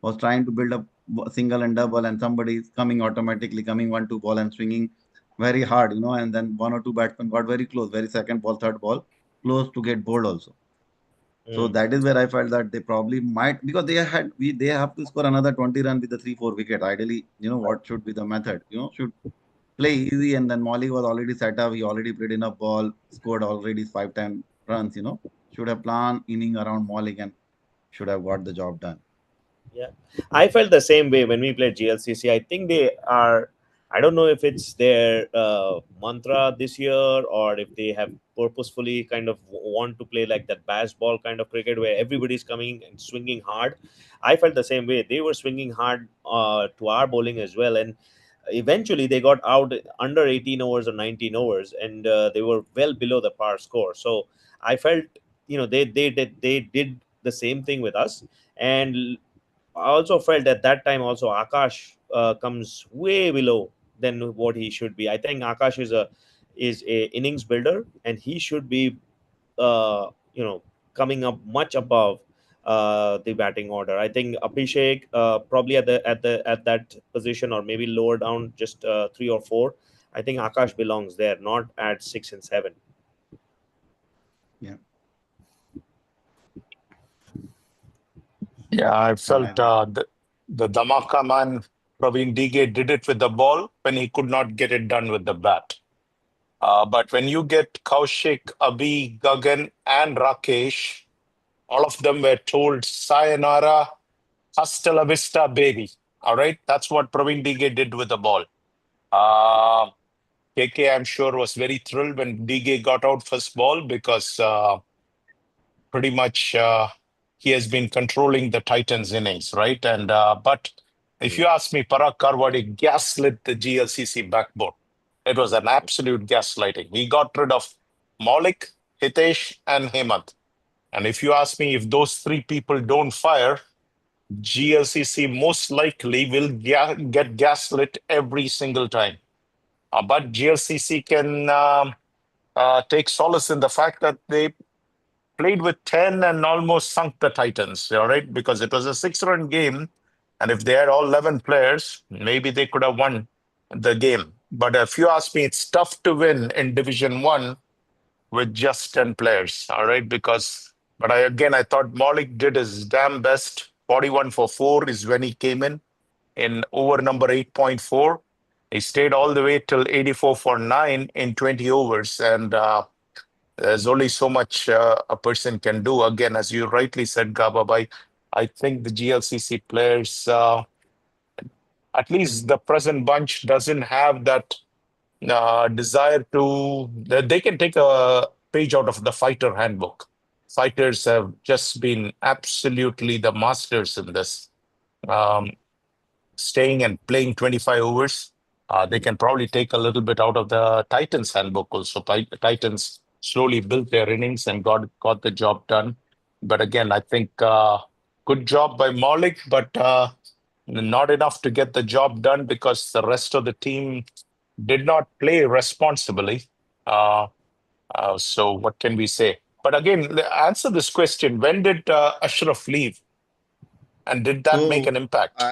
was trying to build up single and double, and somebody is coming automatically, coming 1-2 ball and swinging very hard, and then one or two batsmen got very close, very second ball, third ball, close to get bowled also. So Mm. that is where I felt that they probably might, because they have to score another 20 run with the 3-4 wicket. Ideally, what should be the method? Should play easy, and then Molly was already set up. He already played enough ball, scored already 5-10 runs. Should have planned inning around Molly and should have got the job done. Yeah, I felt the same way when we played GLCC. I think they are. I don't know if it's their mantra this year or if they have purposefully kind of want to play like that baseball kind of cricket where everybody's coming and swinging hard. I felt the same way. They were swinging hard to our bowling as well, and eventually they got out under 18 overs or 19 overs, and they were well below the par score. So I felt they did the same thing with us, and I also felt at that time also Akash comes way below than what he should be. I think Akash is a innings builder, and he should be uh, you know coming up much above the batting order. I think Abhishek probably at that position, or maybe lower down, just 3 or 4. I think Akash belongs there, not at 6 and 7. Yeah, Yeah, I and I felt think the Dhamaka man, Praveen Dige, did it with the ball when he could not get it done with the bat. But when you get Kaushik, Abhi, Gagan, and Rakesh, all of them were told, Sayonara, hasta la vista, baby. All right. That's what Praveen DG did with the ball. Uh, KK, I'm sure, was very thrilled when DG got out first ball because pretty much he has been controlling the Titans innings, right? And but if you ask me, Parag Karwadi gaslit the GLCC backbone. It was an absolute gaslighting. He got rid of Maulik, Hitesh, and Hemant. And if you ask me, if those three people don't fire, GLCC most likely will get gaslit every single time. But GLCC can take solace in the fact that they played with 10 and almost sunk the Titans, all right? Because it was a 6-run game. And if they had all 11 players, maybe they could have won the game. But if you ask me, it's tough to win in Division 1 with just 10 players, all right? But I thought Maulik did his damn best. 41 for 4 is when he came in over number 8.4. He stayed all the way till 84 for 9 in 20 overs. And there's only so much a person can do. Again, as you rightly said, Gababai, I think the GLCC players, at least the present bunch, doesn't have that desire to. They can take a page out of the fighter handbook. Fighters have just been absolutely the masters in this. Um, Staying and playing 25 overs. They can probably take a little bit out of the Titans handbook also. Titans slowly built their innings and got the job done. But again, I think good job by Maulik, but not enough to get the job done because the rest of the team did not play responsibly. Uh, so what can we say? But again, answer this question: when did Ashraf leave, and did that make So, an impact?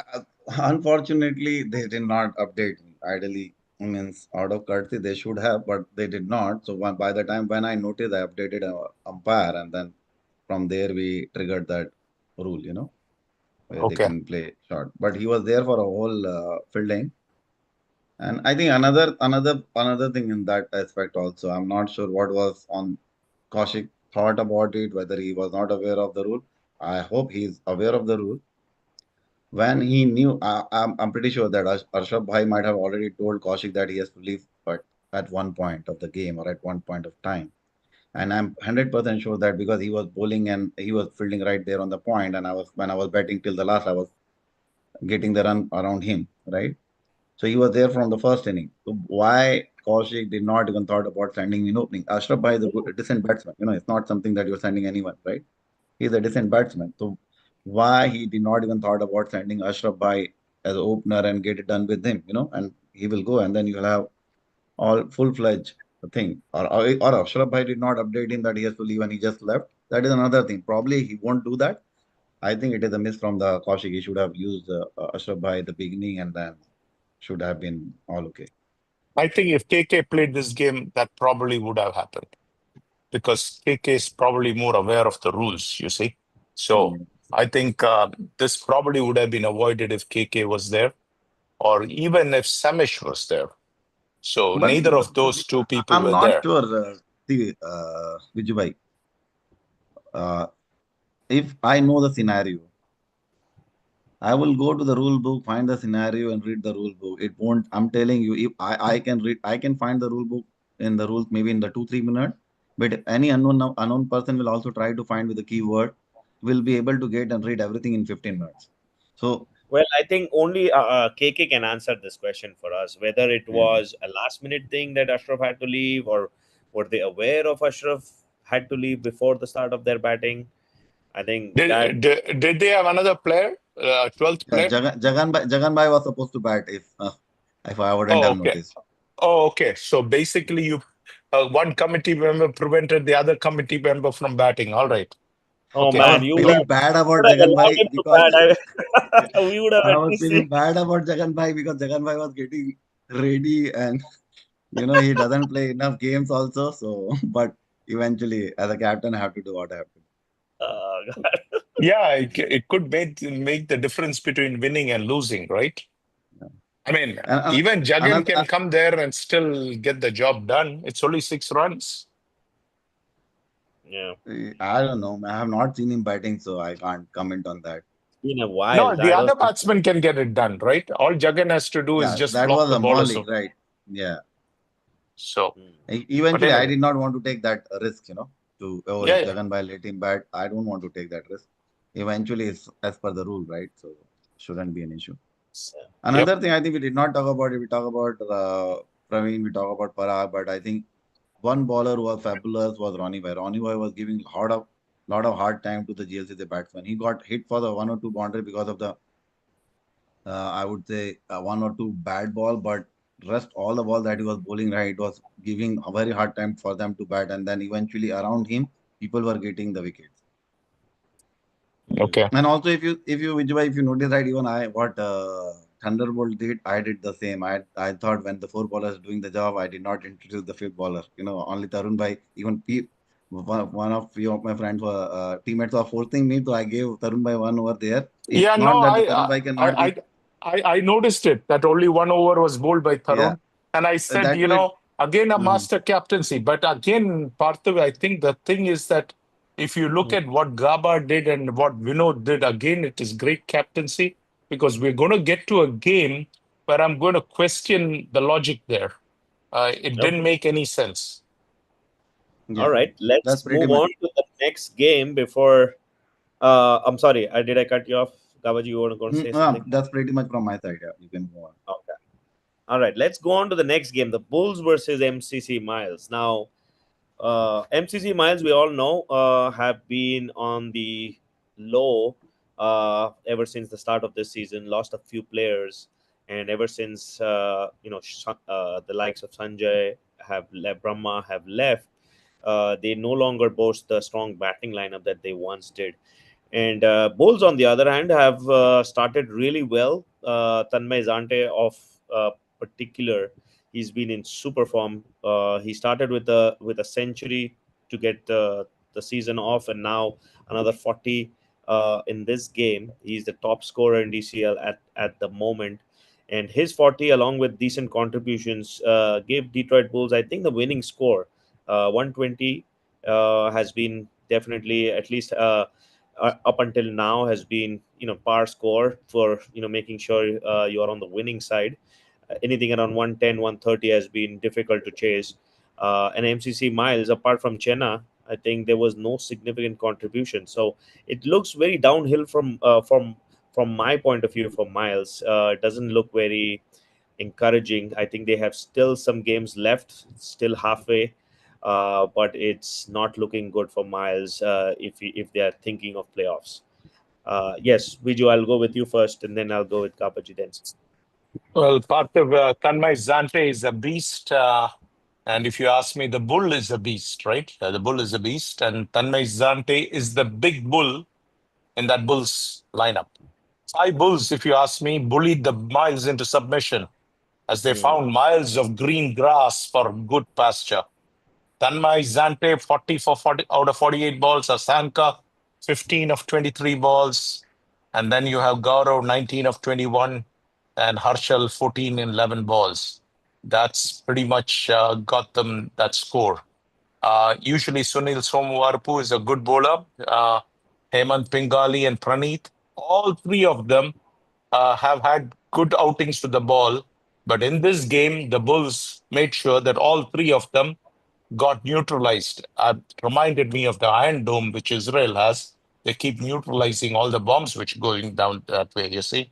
unfortunately, they did not update me. Ideally, means out of courtesy, they should have, but they did not. So, by the time when I noticed, I updated umpire, and then from there we triggered that rule, where they Okay. can play short. But he was there for a whole fielding. And I think another thing in that aspect also, I'm not sure what was on Kaushik thought about it, whether he was not aware of the rule. I hope he's aware of the rule. When he knew, I'm pretty sure that Arshab Bhai might have already told Kaushik that he has to leave, but at one point of the game or at one point of time. And I'm 100% sure that because he was bowling and he was fielding right there on the point, and when I was batting till the last, I was getting the run around him, right? So he was there from the first inning. So why Kaushik did not even thought about sending in opening? Ashraf Bhai is a good, decent batsman. It's not something that you're sending anyone, right? He's a decent batsman. So why he did not even thought about sending Ashraf Bhai as opener and get it done with him, and he will go and then you'll have all full-fledged thing. Or Ashraf Bhai did not update him that he has to leave and he just left. That is another thing. Probably he won't do that. I think it is a miss from the Kaushik. He should have used Ashraf Bhai at the beginning and then should have been all okay. I think if KK played this game, that probably would have happened because KK is probably more aware of the rules, you see. So Mm. I think this probably would have been avoided if KK was there or even if Samish was there. So But neither of those two people I'm were not there. sure, see, Vijay bhai, if I know the scenario, I will go to the rule book, find the scenario, and read the rule book. It won't. I'm telling you, if I can read, I can find the rule book in the rules maybe in the 2-3 minutes. But any unknown person will also try to find with the keyword, will be able to get and read everything in 15 minutes. So Well, I think only KK can answer this question for us. Whether it yeah. was a last minute thing that Ashraf had to leave, or were they aware of Ashraf had to leave before the start of their batting? I think that. Did they have another player, 12th Yeah, player? Jagan Bhai was supposed to bat if I wouldn't Oh, have okay. noticed. Oh, okay. So basically, you one committee member prevented the other committee member from batting. All right. Oh Okay. I man, was you feeling bad would about have Jagan allowed Bhai him to because bat. We would have I at was least feeling seen. bad about Jagan Bhai because Jagan Bhai was getting ready and he doesn't play enough games also. So, but eventually, as a captain, I have to do what I have to do. God. Yeah, it could make the difference between winning and losing, right? Yeah. I mean, And even Jagan another, can come there and still get the job done. It's only 6 runs. Yeah. I don't know. I have not seen him batting, so I can't comment on that. been a No, while. the I other don't think. batsman can get it done, right? All Jagan has to do is Yeah, just that block was the a ball or mauling, so. right? Yeah. So, but Eventually, I anyway, did not want to take that risk, to, oh, yeah, if yeah. Jagan Bhai let him bat, I don't want to take that risk. Eventually, it's as per the rule, right? So, shouldn't be an issue. So, Yep. Another thing I think we did not talk about, we talk about Praveen, we talk about Parag, but I think one bowler who was fabulous was Ronnie Bhai. Ronnie Bhai was giving lot of hard time to the GLCC batsman. He got hit for the one or two boundary because of the I would say one or two bad ball, but rest all the ball that he was bowling right, it was giving a very hard time for them to bat, and then eventually around him, people were getting the wickets. mm, Okay. And also, if you Vijay, if you notice right, even I what Thunderbolt did, I did the same. I thought when the four bowlers doing the job, I did not introduce the fifth bowler. Only Tarun Bhai, even one of few of my friends were teammates were forcing me, so I gave Tarun Bhai one over there. It's Yeah, not no, that the Tarun Bhai I, cannot I, be, I noticed it that only 1 over was bowled by yeah. Tarun, and I said, That way. again a Mhm. master captaincy. But again, Parthav, I think the thing is that if you look mm. at what Gaba did and what Vinod did, again, it is great captaincy because we're going to get to a game where I'm going to question the logic there. It didn't Okay. make any sense. All Yeah, right. that's Let's pretty move much. on to the next game before. I'm sorry. Did I cut you off, Gavaji? You were going to say something? That's pretty much from my side. Yeah, you can move on. Okay. All right. Let's go on to the next game. The Bulls versus MCC Miles. Now, MCC Miles, we all know, have been on the low ever since the start of this season. Lost a few players, and ever since the likes of Sanjay Brahma have left, they no longer boast the strong batting lineup that they once did. And Bulls, on the other hand, have started really well. Tanmay Zante, of particular, he's been in super form. He started with a century to get the season off, and now another 40 in this game. He's the top scorer in DCL at the moment. And his 40, along with decent contributions, gave Detroit Bulls, I think, the winning score. 120 has been definitely, at least up until now, has been par score for making sure you are on the winning side. Anything around 110, 130 has been difficult to chase. And MCC Miles, apart from Chenna, I think there was no significant contribution. So it looks very downhill from my point of view for Miles. It doesn't look very encouraging. I think they have still some games left, still halfway, but it's not looking good for Miles if they are thinking of playoffs. Yes, Viju, I'll go with you first, and then I'll go with Kapaji then. Well, Parthav, Tanmay Zante is a beast. And if you ask me, the bull is a beast, right? The bull is a beast. And Tanmay Zante is the big bull in that Bulls lineup. Five Bulls, if you ask me, bullied the Miles into submission as they Hmm. found miles of green grass for good pasture. Tanmay Zante, 40 for 40 out of 48 balls. Asanka, 15 of 23 balls. And then you have Gaurav, 19 of 21. And Harshal, 14 in 11 balls. That's pretty much got them that score. Usually Sunil Somwarpu is a good bowler. Hemant Pingali and Praneeth, all three of them have had good outings to the ball. But in this game, the Bulls made sure that all three of them got neutralized. It reminded me of the Iron Dome, which Israel has. They keep neutralizing all the bombs which going down that way, you see.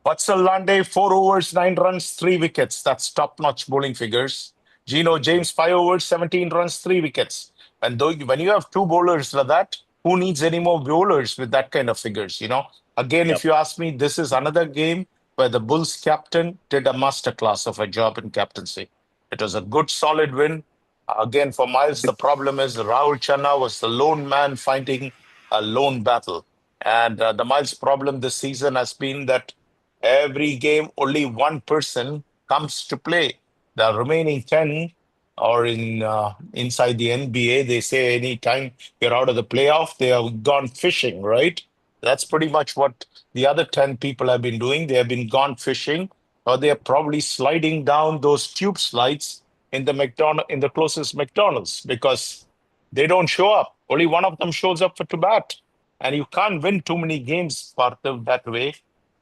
Vatsal Lande, 4 overs, 9 runs, 3 wickets. That's top-notch bowling figures. Gino James, 5 overs, 17 runs, 3 wickets. And though when you have two bowlers like that, who needs any more bowlers with that kind of figures? Again, if Yep. you ask me, this is another game where the Bulls captain did a masterclass of a job in captaincy. It was a good, solid win. Again, for Miles, the problem is Rahul Channa was the lone man fighting a lone battle. And the Miles problem this season has been that every game, only one person comes to play. The remaining 10 or inside the NBA, they say anytime you're out of the playoff, they have gone fishing, right? That's pretty much what the other 10 people have been doing. They have been gone fishing, or they're probably sliding down those tube slides in the closest McDonald's because they don't show up. Only one of them shows up for to bat. and you can't win too many games, Parthiv, that way.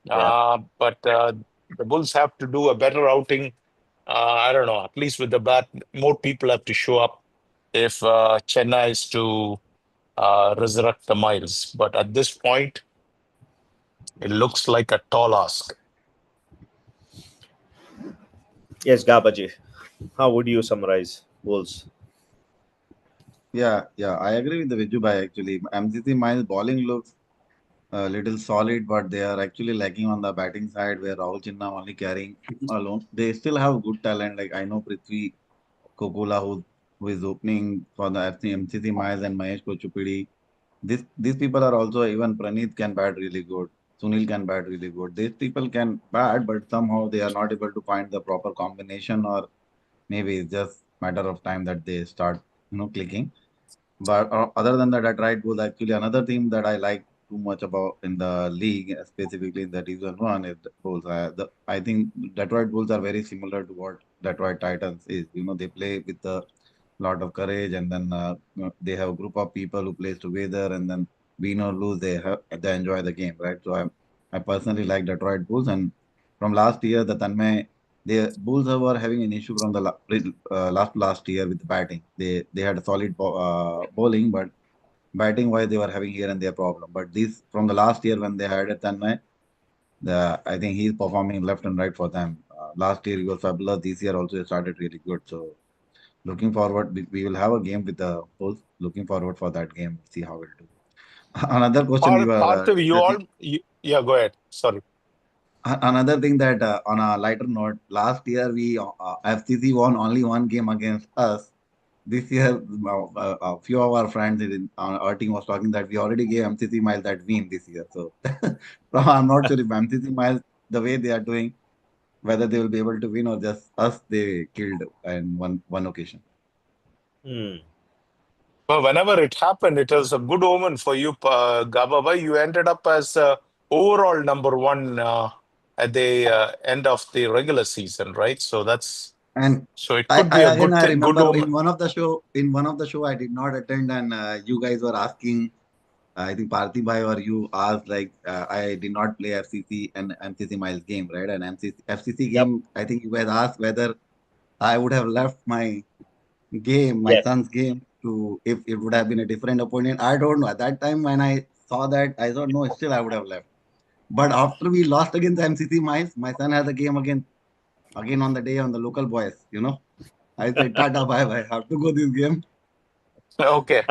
Yeah. But the Bulls have to do a better outing. I don't know, at least with the bat, more people have to show up if Chennai is to resurrect the Miles. But at this point, it looks like a tall ask. Yes, Gabaji. How would you summarize Bulls? Yeah, I agree with the Vijubhai actually. MCC Miles bowling looks a little solid, but they are actually lacking on the batting side where Rahul Chinna only carrying alone. They still have good talent. Like I know Prithvi Kokula who is opening for the MCC Miles and Mahesh Kochupidi. These people are also even Praneeth can bat really good. Sunil can bat really good. These people can bat, but somehow they are not able to find the proper combination, or maybe it's just matter of time that they start clicking. But other than that, Detroit Bulls actually another team that I like too much about in the league, specifically in the Division One, is the Bulls. I think Detroit Bulls are very similar to what Detroit Titans is. They play with a lot of courage, and then they have a group of people who plays together, and then win or lose, they enjoy the game, right? So I personally like Detroit Bulls, and from last year, the Bulls were having an issue from the last year with the batting. They had a solid bowling, but batting wise they were having here and there problem. But this from the last year when they had it, Tanmay, I think he's performing left and right for them. Last year he was fabulous. This year also he started really good. So looking forward, we will have a game with the Bulls. Looking forward for that game. See how we'll do. Another question you were Parthiv, discussing. yeah, go ahead. Sorry. Another thing that on a lighter note, last year we FCC won only one game against us. This year, a few of our friends on our team was talking that we already gave MCC Miles that win this year. So I'm not sure if MCC Miles, the way they are doing, whether they will be able to win or just us they killed in one occasion. Hmm. Well, whenever it happened, it was a good omen for you, Gababa. You ended up as overall number one at the end of the regular season, right? And So it I, could be a I again I good remember omen. in one of the show I did not attend, and you guys were asking. I think Parthi Bhai or you asked like I did not play FCC and MCC Miles game, right? And FCC Yep. game, I think you guys asked whether I would have left my game, my Yes. son's game, to if it would have been a different opponent. I don't know. At that time when I saw that, I thought no, still I would have left. But after we lost against MCC Miles, my son has a game again on the day on the local boys. I said Tata bye bye. Have to go this game. Okay.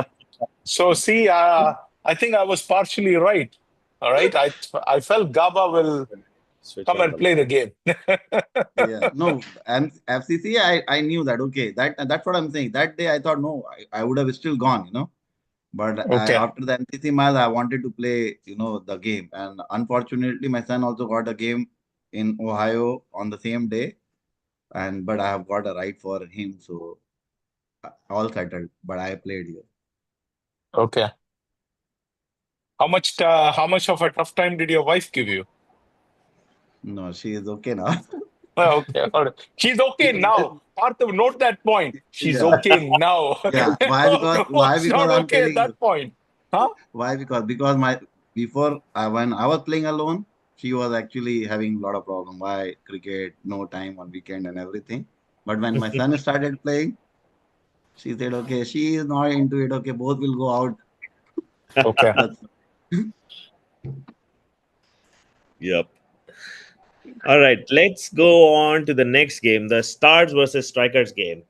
So see, I think I was partially right. All right. I felt Gaba will Switch come off and the play the light. game. Yeah, no, and FCC, I knew that. Okay, that's what I'm saying. That day, I thought no, I would have still gone. But Okay. after the MCC mile, I wanted to play, the game, and unfortunately, my son also got a game in Ohio on the same day, and but I have got a ride for him, so all settled. But I played here. Okay. How much of a tough time did your wife give you? No, she is okay now. Okay, all right. She's okay now. Partha, note that point. She's Yeah, okay now. yeah. Why? Okay, Because why? was Because not I'm okay at telling you. that point. Huh? Why? Because my before when I was playing alone, she was actually having a lot of problem. Why cricket, no time on weekend and everything. But when my son started playing, she said, okay, she is not into it. Okay, both will go out. Okay. That's Yep. All right. Let's go on to the next game, the Stars versus Strikers game.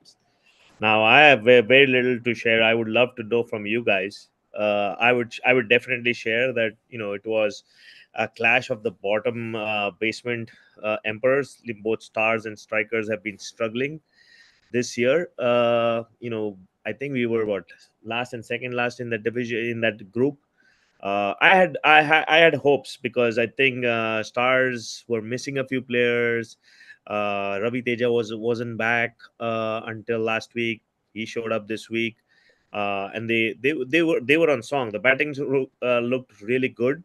Now, I have very little to share. I would love to know from you guys. I would definitely share that it was a clash of the bottom basement emperors. Both Stars and Strikers have been struggling this year. I think we were what, last and second last in the division in that group. I had hopes because I think Stars were missing a few players. Ravi Teja wasn't back until last week. He showed up this week, and they were on song. The batting looked really good,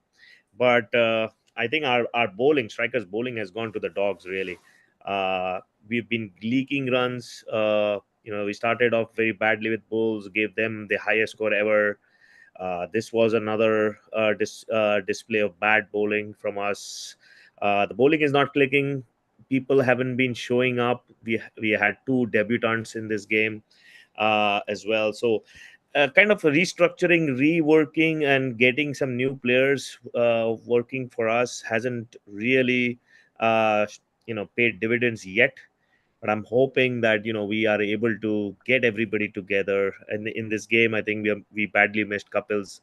but I think our bowling, strikers bowling, has gone to the dogs really. Uh, we've been leaking runs. We started off very badly with Bulls, gave them the highest score ever. This was another display of bad bowling from us. The bowling is not clicking. People haven't been showing up. We had two debutants in this game as well. So, kind of restructuring, reworking, and getting some new players working for us hasn't really, uh, paid dividends yet. But I'm hoping that we are able to get everybody together. And in this game, I think we badly missed Kapil's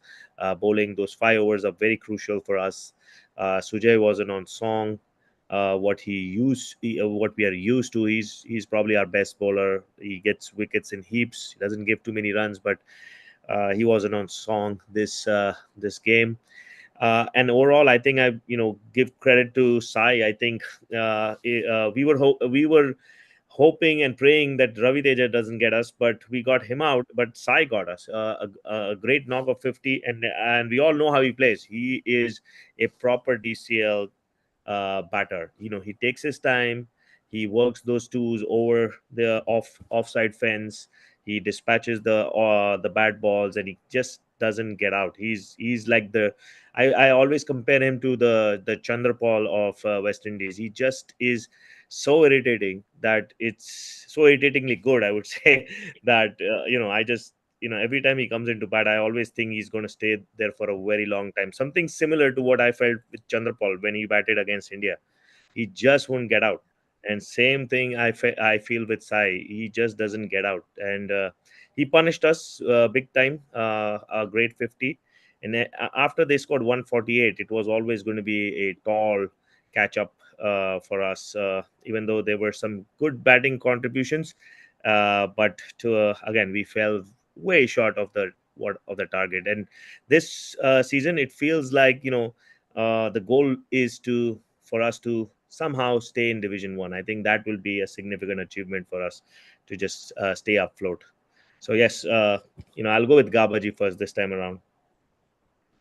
bowling. Those 5 overs are very crucial for us. Sujay wasn't on song. What we are used to. He's probably our best bowler. He gets wickets in heaps. He doesn't give too many runs, but he wasn't on song this game. And overall, I think I give credit to Sai. I think we were hoping and praying that Ravi Teja doesn't get us, but we got him out. But Sai got us a great knock of 50, and we all know how he plays. He is a proper DCL batter. He takes his time. He works those twos over the offside fence. He dispatches the bad balls, and he just doesn't get out. He's like I always compare him to the Chandrapal of West Indies. He just is so irritating that it's so irritatingly good. I would say that I just every time he comes into bat, I always think he's going to stay there for a very long time. Something similar to what I felt with Chandrapal when he batted against India. He just won't get out. And same thing I feel with Sai. He just doesn't get out. And he punished us big time, a great 50. And after they scored 148, it was always going to be a tall catch up for us, even though there were some good batting contributions. But again, we fell way short of the target. And this season, it feels like the goal is to for us to somehow stay in Division One. I think that will be a significant achievement for us to just stay afloat. So yes, I'll go with Gabaji first this time around.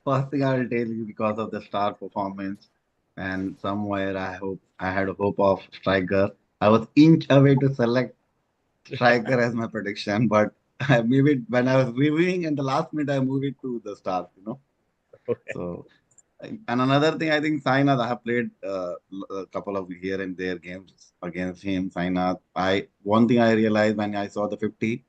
First thing I will tell you, because of the star performance, and somewhere I had a hope of striker. I was inch away to select striker as my prediction, but I moved it when I was reviewing in the last minute. I moved it to the stars. Okay. So, and another thing, I think Sainath, I have played a couple of here and there games against him. Sainath, one thing I realized when I saw the 50,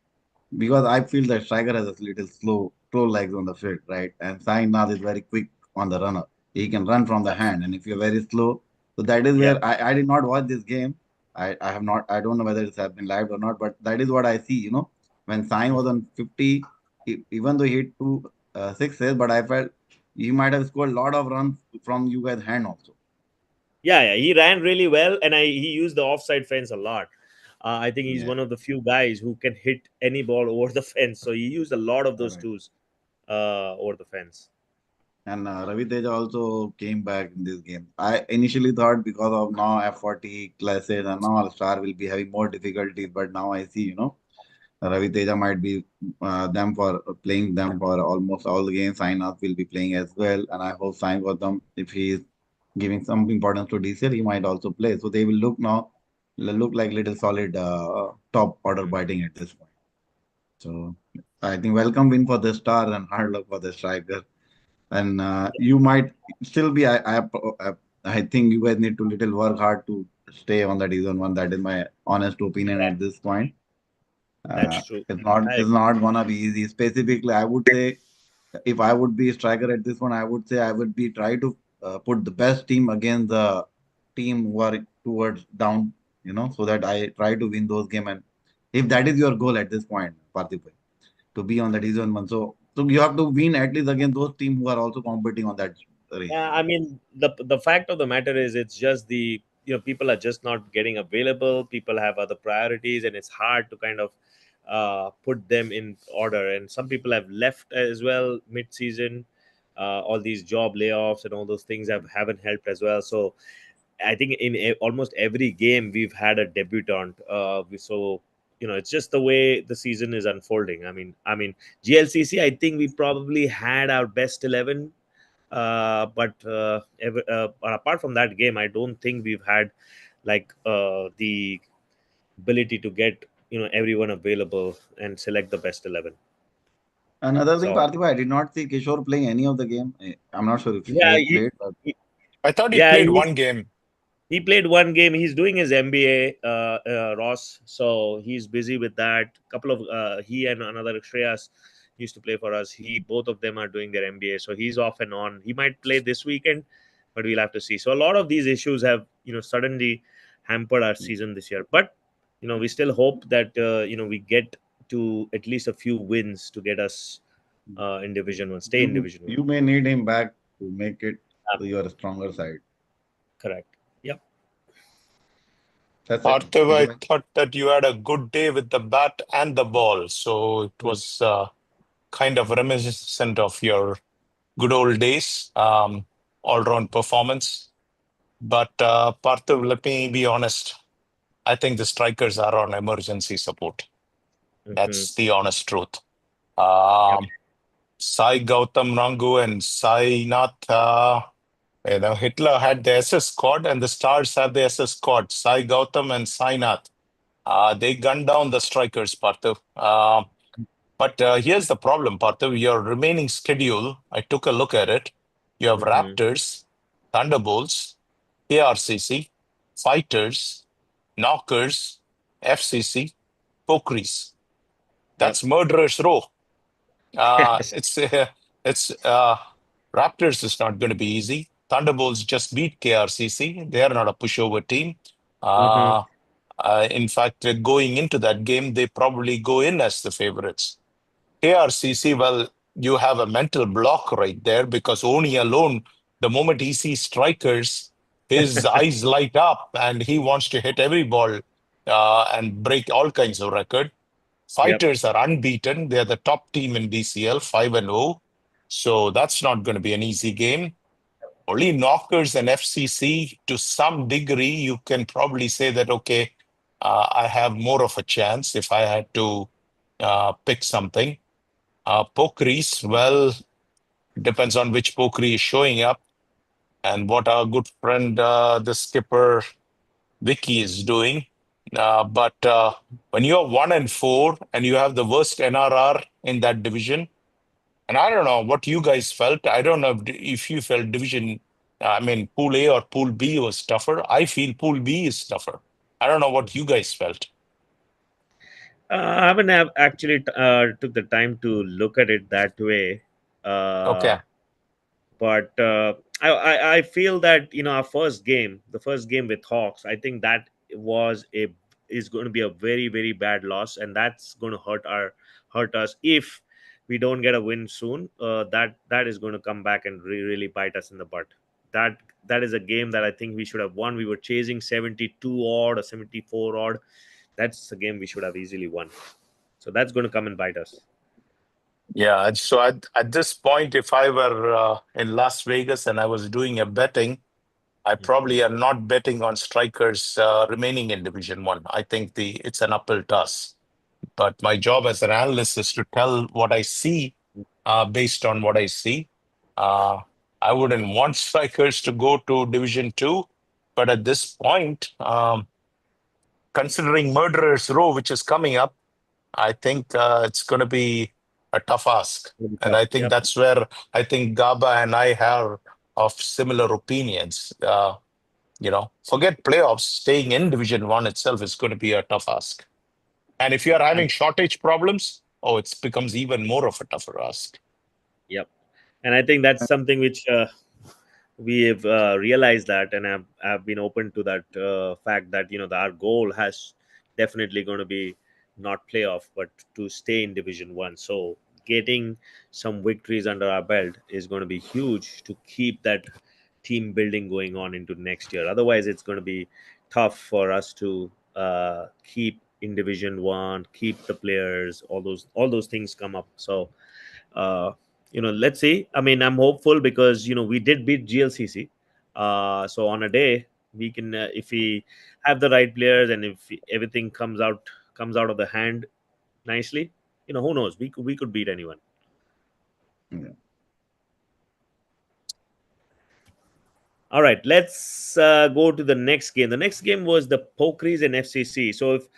because I feel that striker has a little slow legs on the field, right? And Sainath is very quick on the runner. He can run from the hand, and if you're very slow, so that is Yeah. where I did not watch this game. I have not. I don't know whether it's have been live or not, but that is what I see. When Sain was on 50, even though he hit two sixes, but I felt he might have scored a lot of runs from you guys' hand also. Yeah, he ran really well, and he used the offside fence a lot. I think he's Yeah, one of the few guys who can hit any ball over the fence. So he used a lot of those correct. twos over the fence. And Ravi Teja also came back in this game. I initially thought because of now F40 classes and now All Star will be having more difficulties, but now I see, Ravi Teja might be them for playing them for almost all the games. Sign up will be playing as well, and I hope Sign for them if he is giving some importance to DCL, he might also play. So they will look like little solid top order Mm. batting at this point. So I think welcome win for the star and hard luck for the striker. And you might still be. I think you guys need to little work hard to stay on that season one. That is my honest opinion Yeah, at this point. that's true. I It's agree. not gonna be easy. Specifically, I would say if I would be a striker at this one, I would say I would be try to put the best team against the team who are towards down. So that I try to win those games. And if that is your goal at this point, Parthiv, to be on that season one, so you have to win at least against those teams who are also competing on that range. Yeah, I mean the fact of the matter is it's just people are just not getting available. People have other priorities, and it's hard to kind of put them in order. And some people have left as well mid-season. All these job layoffs and all those things haven't helped as well. So I think in almost every game we've had a debutant. So it's just the way the season is unfolding. I mean GLCC. I think we probably had our best 11, but apart from that game, I don't think we've had like the ability to get everyone available and select the best 11. Another thing, So Parthiba, I did not see Kishore playing any of the game. I'm not sure if he yeah, has played, but he I thought he yeah, played one game. he played one game. He's doing his MBA, Ross. So he's busy with that. Couple of he and another Shreyas used to play for us. He both of them are doing their MBA. So he's off and on. He might play this weekend, but we'll have to see. So a lot of these issues have suddenly hampered our season this year. But we still hope that we get to at least a few wins to get us in Division One, stay in Division One. you may need him back to make it Yeah, to your stronger side. correct. Yep. That's it. Parthiv, I Goodbye. thought that you had a good day with the bat and the ball. So it Mm. was kind of reminiscent of your good old days, all-round performance. But Parthiv, let me be honest. I think the strikers are on emergency support. Mm-hmm. That's the honest truth. Yep. Um, Sai Gautam Rangu and Sai Nath, Hitler had the SS squad and the Stars have the SS squad. Sai Gautam and Sai Nath. They gunned down the strikers, Parthiv. But here's the problem, Parthiv. Your remaining schedule, I took a look at it. You have Mm-hmm. Raptors, Thunderbolts, KRCC, Fighters, Knockers, FCC, Pokeries. Yep. That's murderer's row. Yes. It's it's Raptors is not going to be easy. Thunderbolts just beat KRCC. They are not a pushover team. Mm-hmm. Uh, in fact, going into that game, they probably go in as the favorites. KRCC, well, you have a mental block right there because Oni alone, the moment he sees strikers, his eyes light up and he wants to hit every ball and break all kinds of record. Yep. Fighters are unbeaten. They're the top team in DCL, 5-0. So that's not going to be an easy game. Only Knockers and FCC, to some degree, you can probably say that, okay, I have more of a chance if I had to pick something. Pokeries, well, depends on which pokery is showing up and what our good friend, the skipper, Vicky, is doing. But when you're 1-4 and you have the worst NRR in that division, and I don't know what you guys felt. I don't know if you felt division, I mean, Pool A or Pool B was tougher. I feel Pool B is tougher. I don't know what you guys felt. I haven't actually took the time to look at it that way. Okay. Uh, but I feel that our first game, the first game with Hawks, I think that was a is going to be a very very bad loss, and that's going to hurt us if we don't get a win soon. That is going to come back and really bite us in the butt. That is a game that I think we should have won. We were chasing 72 odd or 74 odd. That's a game we should have easily won. So that's going to come and bite us. Yeah. So at this point, if I were in Las Vegas and I was doing a betting, I Mhm. probably am not betting on strikers remaining in Division One. I think it's an uphill toss. But my job as an analyst is to tell what I see based on what I see. Uh, I wouldn't want strikers to go to Division Two, but at this point, considering Murderers Row, which is coming up, I think it's going to be a tough ask. It'll be And tough. I think Yep. that's where I think Gaba and I have of similar opinions. Forget playoffs. Staying in Division One itself is going to be a tough ask. And if you are having And shortage problems, oh, it becomes even more of a tougher ask. yep. And I think that's something which we have realized that, and have been open to that fact that our goal has definitely going to be not playoff but to stay in Division One. So getting some victories under our belt is going to be huge to keep that team building going on into next year. Otherwise it's going to be tough for us to keep in Division One, keep the players, all those things come up. So uh, let's see. I mean, I'm hopeful because we did beat GLCC. So on a day we can, if we have the right players and if everything comes out of the hand nicely, who knows? We could beat anyone. Yeah. All right, let's go to the next game. The next game was the Pokeries and FCC. So if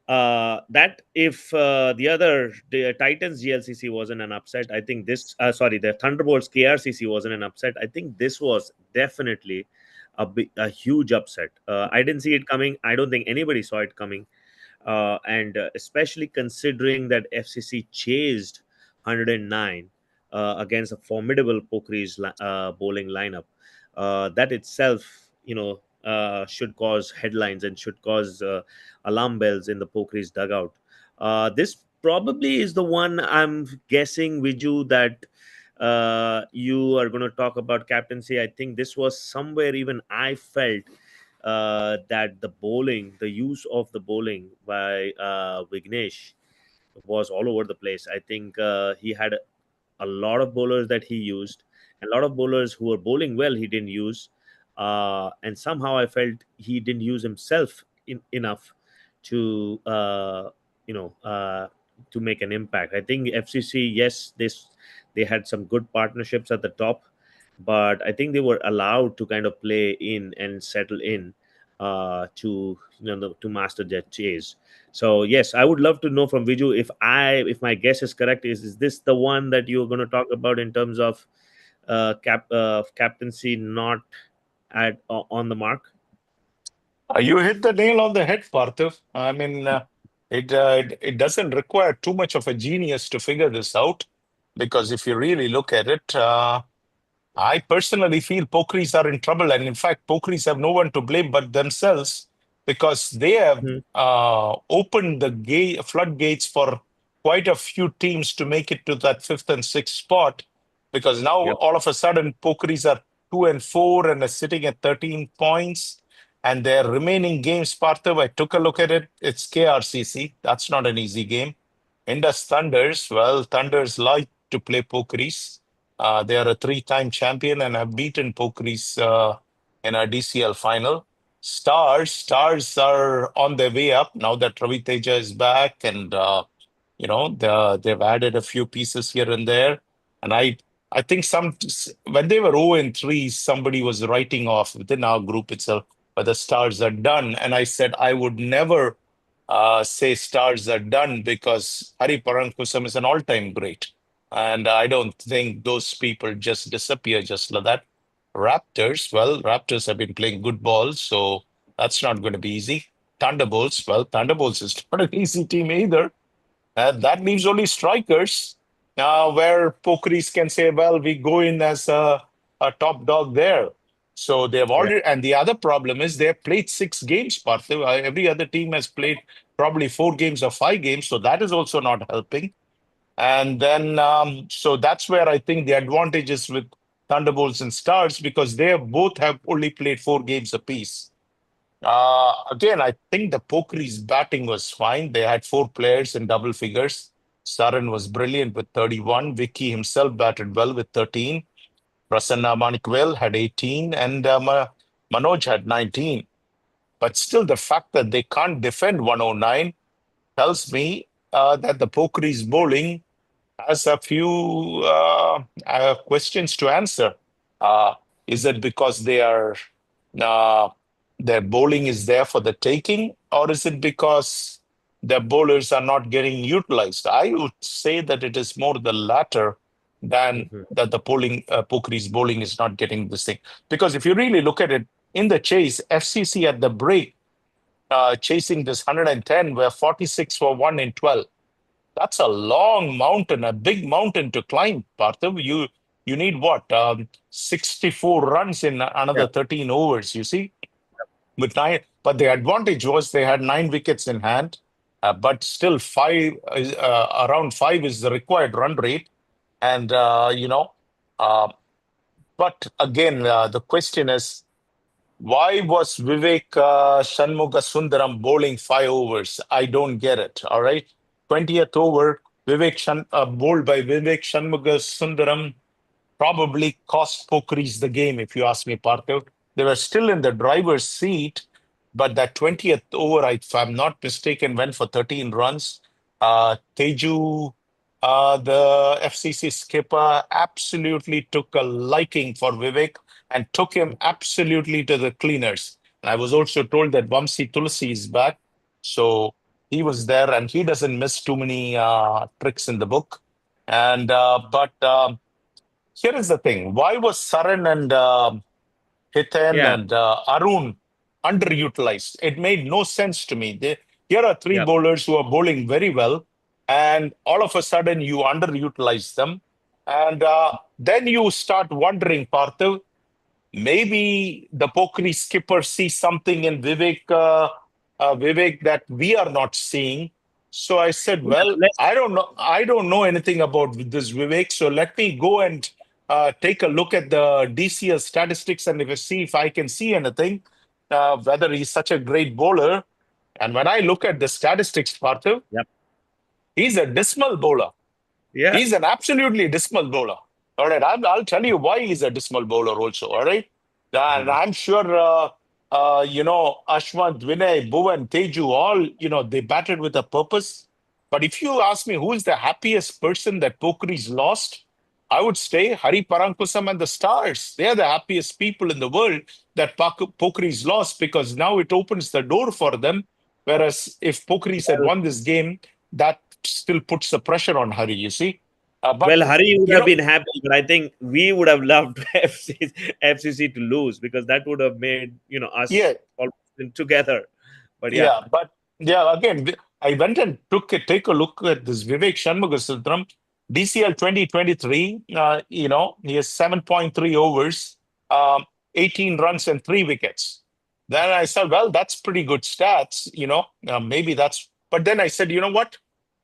That if the Titans GLCC wasn't an upset, I think this sorry, the Thunderbolts KRCC wasn't an upset. I think this was definitely a huge upset. I didn't see it coming. I don't think anybody saw it coming. And especially considering that FCC chased 109 against a formidable Pokeries bowling lineup. That itself, should cause headlines and should cause alarm bells in the Pokeries dugout. This probably is the one I'm guessing, Viju, that you are going to talk about captaincy. I think this was somewhere even I felt that the use of the bowling by Vignesh was all over the place. I think he had a lot of bowlers that he used, and a lot of bowlers who were bowling well he didn't use, and somehow I felt he didn't use himself enough to you know uh, to make an impact. I think FCC, yes, they had some good partnerships at the top, but I think they were allowed to kind of play in and settle in to to master their chase. So yes, I would love to know from Viju, if my guess is correct, is this the one that you're going to talk about in terms of captaincy not on the mark? You hit the nail on the head, Parthiv. I mean, it doesn't require too much of a genius to figure this out, because if you really look at it, I personally feel Pokeries are in trouble, and in fact, Pokeries have no one to blame but themselves, because they have Mhm. opened the floodgates for quite a few teams to make it to that fifth and sixth spot. Because now Yep. all of a sudden, Pokeries are 2-4 and are sitting at 13 points, and their remaining games, Parthiv, I took a look at it. It's KRCC. That's not an easy game. Indus Thunders, well, Thunders like to play Pokeries. They are a three-time champion and have beaten Pokeries in a DCL final. Stars are on their way up now that Ravi Teja is back, and they've added a few pieces here and there. And I think when they were 0-3, somebody was writing off within our group itself, but the Stars are done. And I said I would never say Stars are done, because Hari Parankusam is an all-time great. And I don't think those people just disappear just like that. Raptors have been playing good ball, so that's not going to be easy. Thunderbolts is not an easy team either. That leaves only strikers, where Pokeries can say, well, we go in as a top dog there. So they've Yeah. already, and the other problem is they've played 6 games, Parthiv. Every other team has played probably 4 games or 5 games, so that is also not helping. And then, so that's where I think the advantage is with Thunderbolts and Stars, because they both have only played 4 games apiece. Again, I think the Pokeries batting was fine. They had 4 players in double figures. Saran was brilliant with 31. Vicky himself batted well with 13. Prasanna Manikvel had 18, and Manoj had 19. But still, the fact that they can't defend 109 tells me that the Pokeries bowling has a few questions to answer. Uh, is it because uh, their bowling is there for the taking, or is it because their bowlers are not getting utilized? I would say that it is more the latter than Mhm. that the Pokeries bowling is not getting this thing. Because if you really look at it in the chase, FCC at the break, chasing this 110, were 46 for 1 in 12. That's a long mountain, a big mountain to climb, Parthiv. You need what? 64 runs in Yeah. another 13 overs, you see? With nine, but the advantage was they had 9 wickets in hand, but still around 5 is the required run rate. And, uh, but again, the question is, why was Vivek Shanmuga Sundaram bowling 5 overs? I don't get it. All right. 20th over, bowled by Vivek Shanmuga Sundaram, probably cost Pokeries the game, if you ask me, Parthiv. They were still in the driver's seat, but that 20th over, if I'm not mistaken, went for 13 runs. Teju, the FCC skipper, absolutely took a liking for Vivek and took him absolutely to the cleaners. And I was also told that Vamsi Tulsi is back. So He was there, and he doesn't miss too many tricks in the book. And but here is the thing: why was Saran and Hiten Yeah. and Arun underutilized? It made no sense to me. Here are three Yeah. bowlers who are bowling very well, and all of a sudden you underutilize them. And then you start wondering, Parthiv, maybe the Pokeries skipper sees something in Vivek that we are not seeing. So I said, Yeah. well, Let's I don't know anything about this Vivek. So let me go and take a look at the DCL statistics and see if I can see anything, whether he's such a great bowler. And when I look at the statistics, Parthiv, Yep. he's a dismal bowler. Yeah. He's an absolutely dismal bowler. All right, I'll tell you why he's a dismal bowler also. All right, and Mhm. I'm sure Ashwant, Vinay, Bhuvan, Teju, all they batted with a purpose. But if you ask me who is the happiest person that Pokeries lost, I would say Hari Parankusam and the Stars. They are the happiest people in the world that Pokeries lost, because now it opens the door for them. Whereas if Pokeries had Well, won this game, that still puts the pressure on Hari, you see. But, well, Hari would you have know, been happy, but I think we would have loved FCC to lose, because that would have made yeah, us all together. But yeah, yeah. But, yeah, again, I went and take a look at this Vivek Shanmugasundram, DCL 2023. He has 7.3 overs, um, 18 runs and 3 wickets. Then I said, well, that's pretty good stats, maybe that's, but then I said, you know what?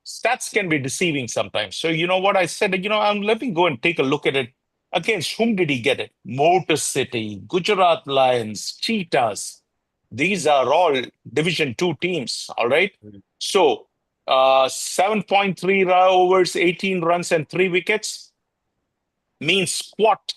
Stats can be deceiving sometimes. So you know what I said? Let me go and take a look at it. Against whom did he get it? Motor City, Gujarat Lions, Cheetahs. These are all Division Two teams. All right. Mhm. So 7.3 overs, 18 runs, and 3 wickets means squat,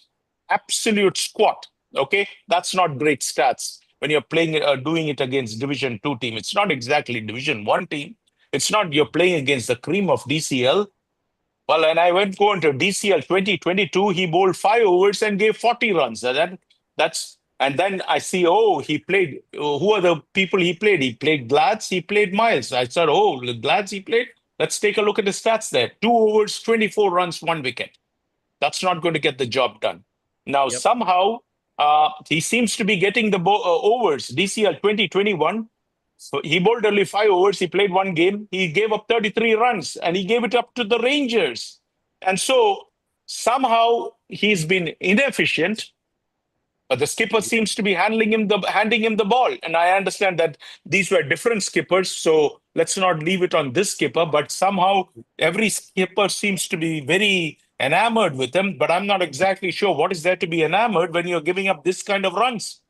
absolute squat. Okay, that's not great stats when you're playing, doing it against Division Two team. It's not exactly Division One team. It's not you're playing against the cream of DCL. Well, and I went going to DCL 2022. He bowled 5 overs and gave 40 runs. That's and then I see, oh, he played. Who are the people he played? He played Glads. He played Miles. I said, oh, Glads he played. Let's take a look at the stats there. 2 overs, 24 runs, 1 wicket. That's not going to get the job done. Now, yep. somehow, he seems to be getting the overs. DCL 2021, so he bowled only 5 overs. He played one game. He gave up 33 runs, and he gave it up to the Rangers. And so somehow he's been inefficient, but the skipper seems to be handing him the ball. And I understand that these were different skippers, so let's not leave it on this skipper. But somehow every skipper seems to be very enamored with him. But I'm not exactly sure what is there to be enamored when you're giving up this kind of runs.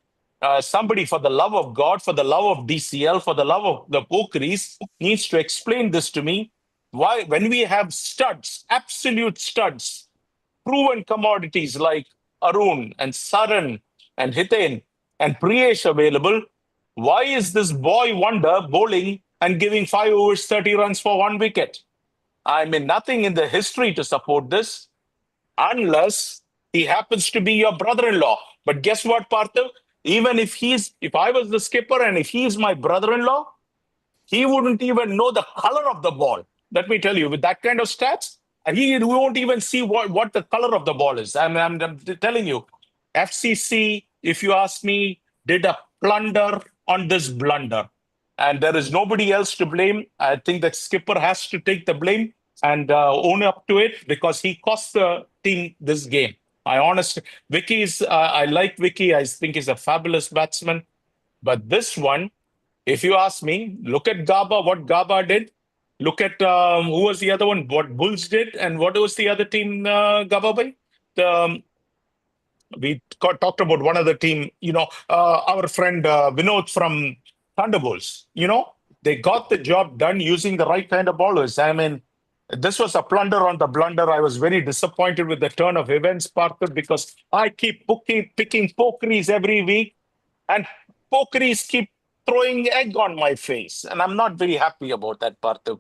Somebody, for the love of God, for the love of DCL, for the love of the Pokeries, needs to explain this to me. Why, when we have studs, absolute studs, proven commodities like Arun and Saran and Hiten and Priyesh available, why is this boy wonder bowling and giving 5 overs, 30 runs for 1 wicket? I mean, nothing in the history to support this, unless he happens to be your brother-in-law. But guess what, Parthiv? Even if I was the skipper and if he's my brother-in-law, he wouldn't even know the color of the ball. Let me tell you, with that kind of stats, he won't even see what the color of the ball is. I'm telling you, FCC, if you ask me, did a plunder on this blunder. And there is nobody else to blame. I think that skipper has to take the blame and own up to it, because he cost the team this game. I like Vicky. I think he's a fabulous batsman. But this one, if you ask me, look at Gaba, what Gaba did. Look at who was the other one, what Bulls did, and what was the other team, Gaba bhai? The, talked about one other team, our friend Vinod from Thunderbolts. They got the job done using the right kind of bowlers. I mean, this was a plunder on the blunder. I was very disappointed with the turn of events, Parker, because I keep picking Pokeries every week, and Pokeries keep throwing egg on my face, and I'm not very happy about that, Parthiv.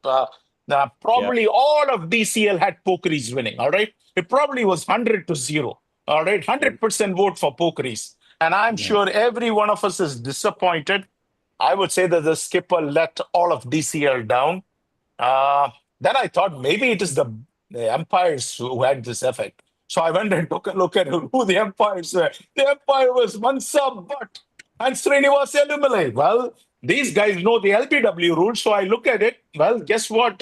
Yeah. Probably all of DCL had Pokeries winning, all right? It probably was 100-0, all right? Yeah. 100% vote for Pokeries. And I'm Yeah. sure every one of us is disappointed. I would say that the skipper let all of DCL down. Uh, then I thought maybe it is the umpires who had this effect. So I went and took a look at who the umpires were. The umpire was Mansab Bhatt and Srinivas Elumale. Well, these guys know the LBW rules, so I look at it. Well, guess what?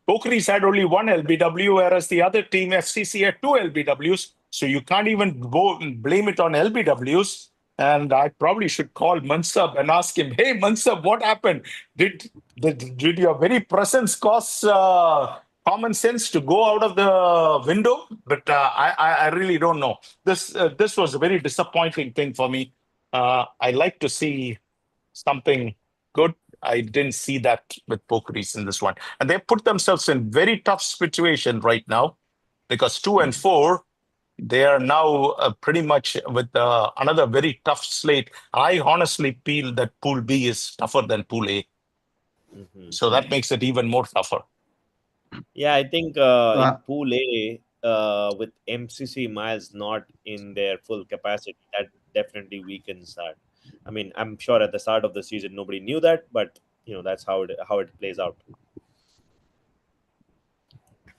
Pokeries had only one LBW, whereas the other team, FCC, had two LBWs. So you can't even go and blame it on LBWs. And I probably should call Mansab and ask him, hey, Mansab, what happened? Did your very presence cause common sense to go out of the window? But I really don't know. This was a very disappointing thing for me. I like to see something good. I didn't see that with Pokeries in this one, and they put themselves in very tough situation right now because 2 and 4 they are now pretty much with another very tough slate. I honestly feel that Pool B is tougher than Pool A. So that makes it even more tougher. Yeah, I think So, in Pool A, with MCC Miles not in their full capacity, that definitely weakens that. I mean, I'm sure at the start of the season nobody knew that, but that's how it plays out.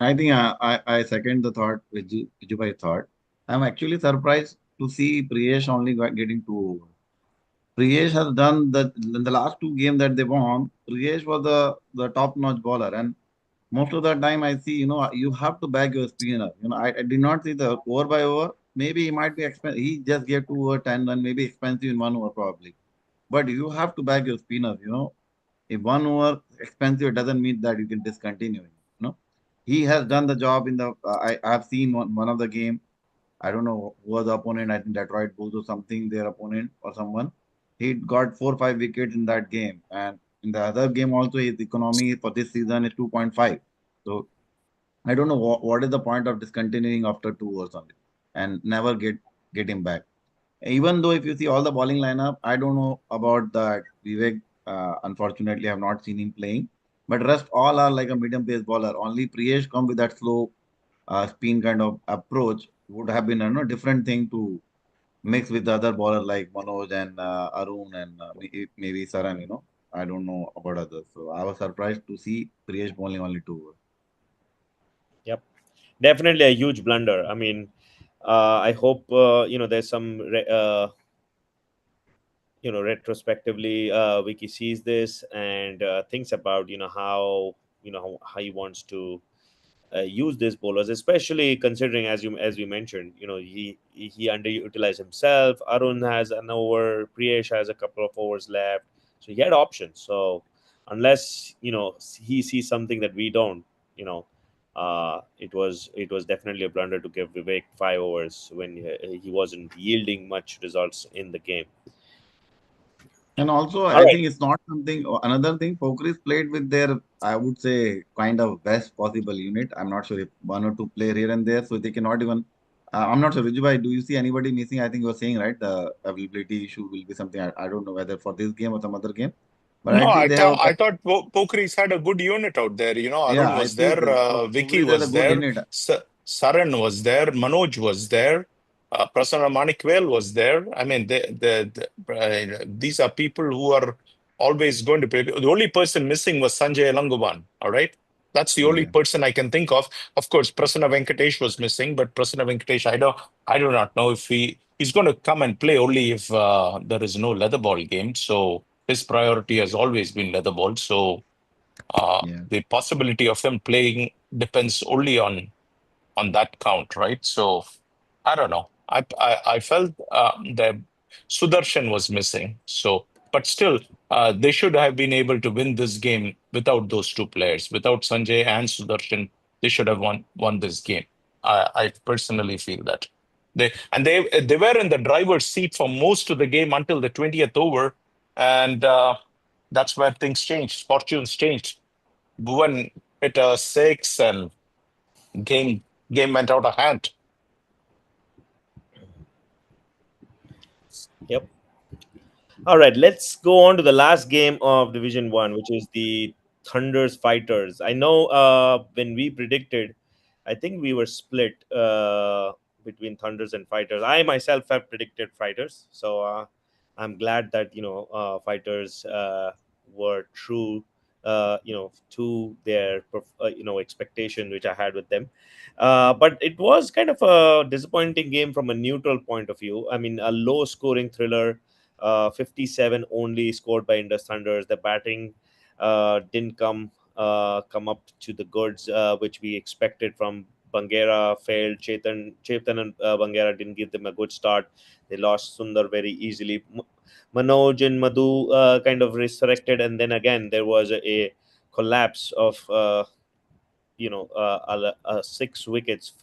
I think I second the thought which Vijay thought. I'm actually surprised to see Priyesh only getting two. Priyesh has done the in the last two games that they won. Priyesh was the top notch bowler, and most of the time I see you have to back your spinner. I did not see the over by over. Maybe he might be expensive. He just gave 2 over 10 and maybe expensive in 1 over probably. But you have to back your spinners. If 1 over expensive, it doesn't mean that you can discontinue. He has done the job in the. I have seen one of the game. I don't know who was the opponent. I think Detroit Bulls or something, their opponent or someone. He got 4 or 5 wickets in that game, and in the other game also, his economy for this season is 2.5. So I don't know what is the point of discontinuing after 2 overs only, and never get him back. Even though if you see all the bowling lineup, I don't know about that Vivek. Unfortunately, I have not seen him playing. But rest all are like a medium pace bowler. Only Priyesh come with that slow spin kind of approach would have been a different thing to mix with the other bowler like Manoj and Arun and maybe Saran. I don't know about others. So I was surprised to see Priyesh bowling only 2 overs. Yep, definitely a huge blunder. I mean, I hope there's some retrospectively Wiki sees this and thinks about how how he wants to use these bowlers, especially considering, as we mentioned, he underutilized himself. Arun has an over, Priyesh has a couple of overs left, so he had options. So unless he sees something that we don't, it was definitely a blunder to give Vivek 5 overs when he wasn't yielding much results in the game. And also, All I right. think it's not something. Another thing, Pokeries played with their, I would say, kind of best possible unit. I'm not sure if one or two player here and there, so they cannot even. I'm not sure, Rijubai, do you see anybody missing? I think you're saying right, the availability issue will be something. I don't know whether for this game or some other game, but No, I see I they have. thought I thought Pokeries had a good unit out there. Yeah, Arun I was see there, the Vicky Pokeries has a was good there, unit. Saran was there, Manoj was there, Prasanna Manikvel was there. I mean, these are people who are always going to play. The only person missing was Sanjay Elangovan. All right, that's the only Yeah. person I can think of. Of course, Prasanna Venkatesh was missing, but Prasanna Venkatesh, I do not know if he's going to come and play only if there is no leather ball game. So his priority has always been leather ball. So Yeah. the possibility of him playing depends only on that count, right? So I don't know. I felt that Sudarshan was missing. So, but still, they should have been able to win this game without those two players, without Sanjay and Sudarshan. They should have won this game. I personally feel that they were in the driver's seat for most of the game until the 20th over, and that's where things changed. Fortunes changed. Bhuvan hit a six, and game went out of hand. Yep. All right, let's go on to the last game of Division One, which is the Thunder's Fighters. I know when we predicted, I think we were split between Thunders and Fighters. I myself have predicted Fighters, so I'm glad that fighters were true, to their expectation which I had with them. But it was kind of a disappointing game from a neutral point of view. I mean, a low scoring thriller. 57 only scored by Indus Thunders. The batting didn't come up to the goods which we expected from Bangera. Failed. Chetan and Bangera didn't give them a good start. They lost Sundar very easily. Manoj and Madhu kind of resurrected, and then again there was a collapse of six wickets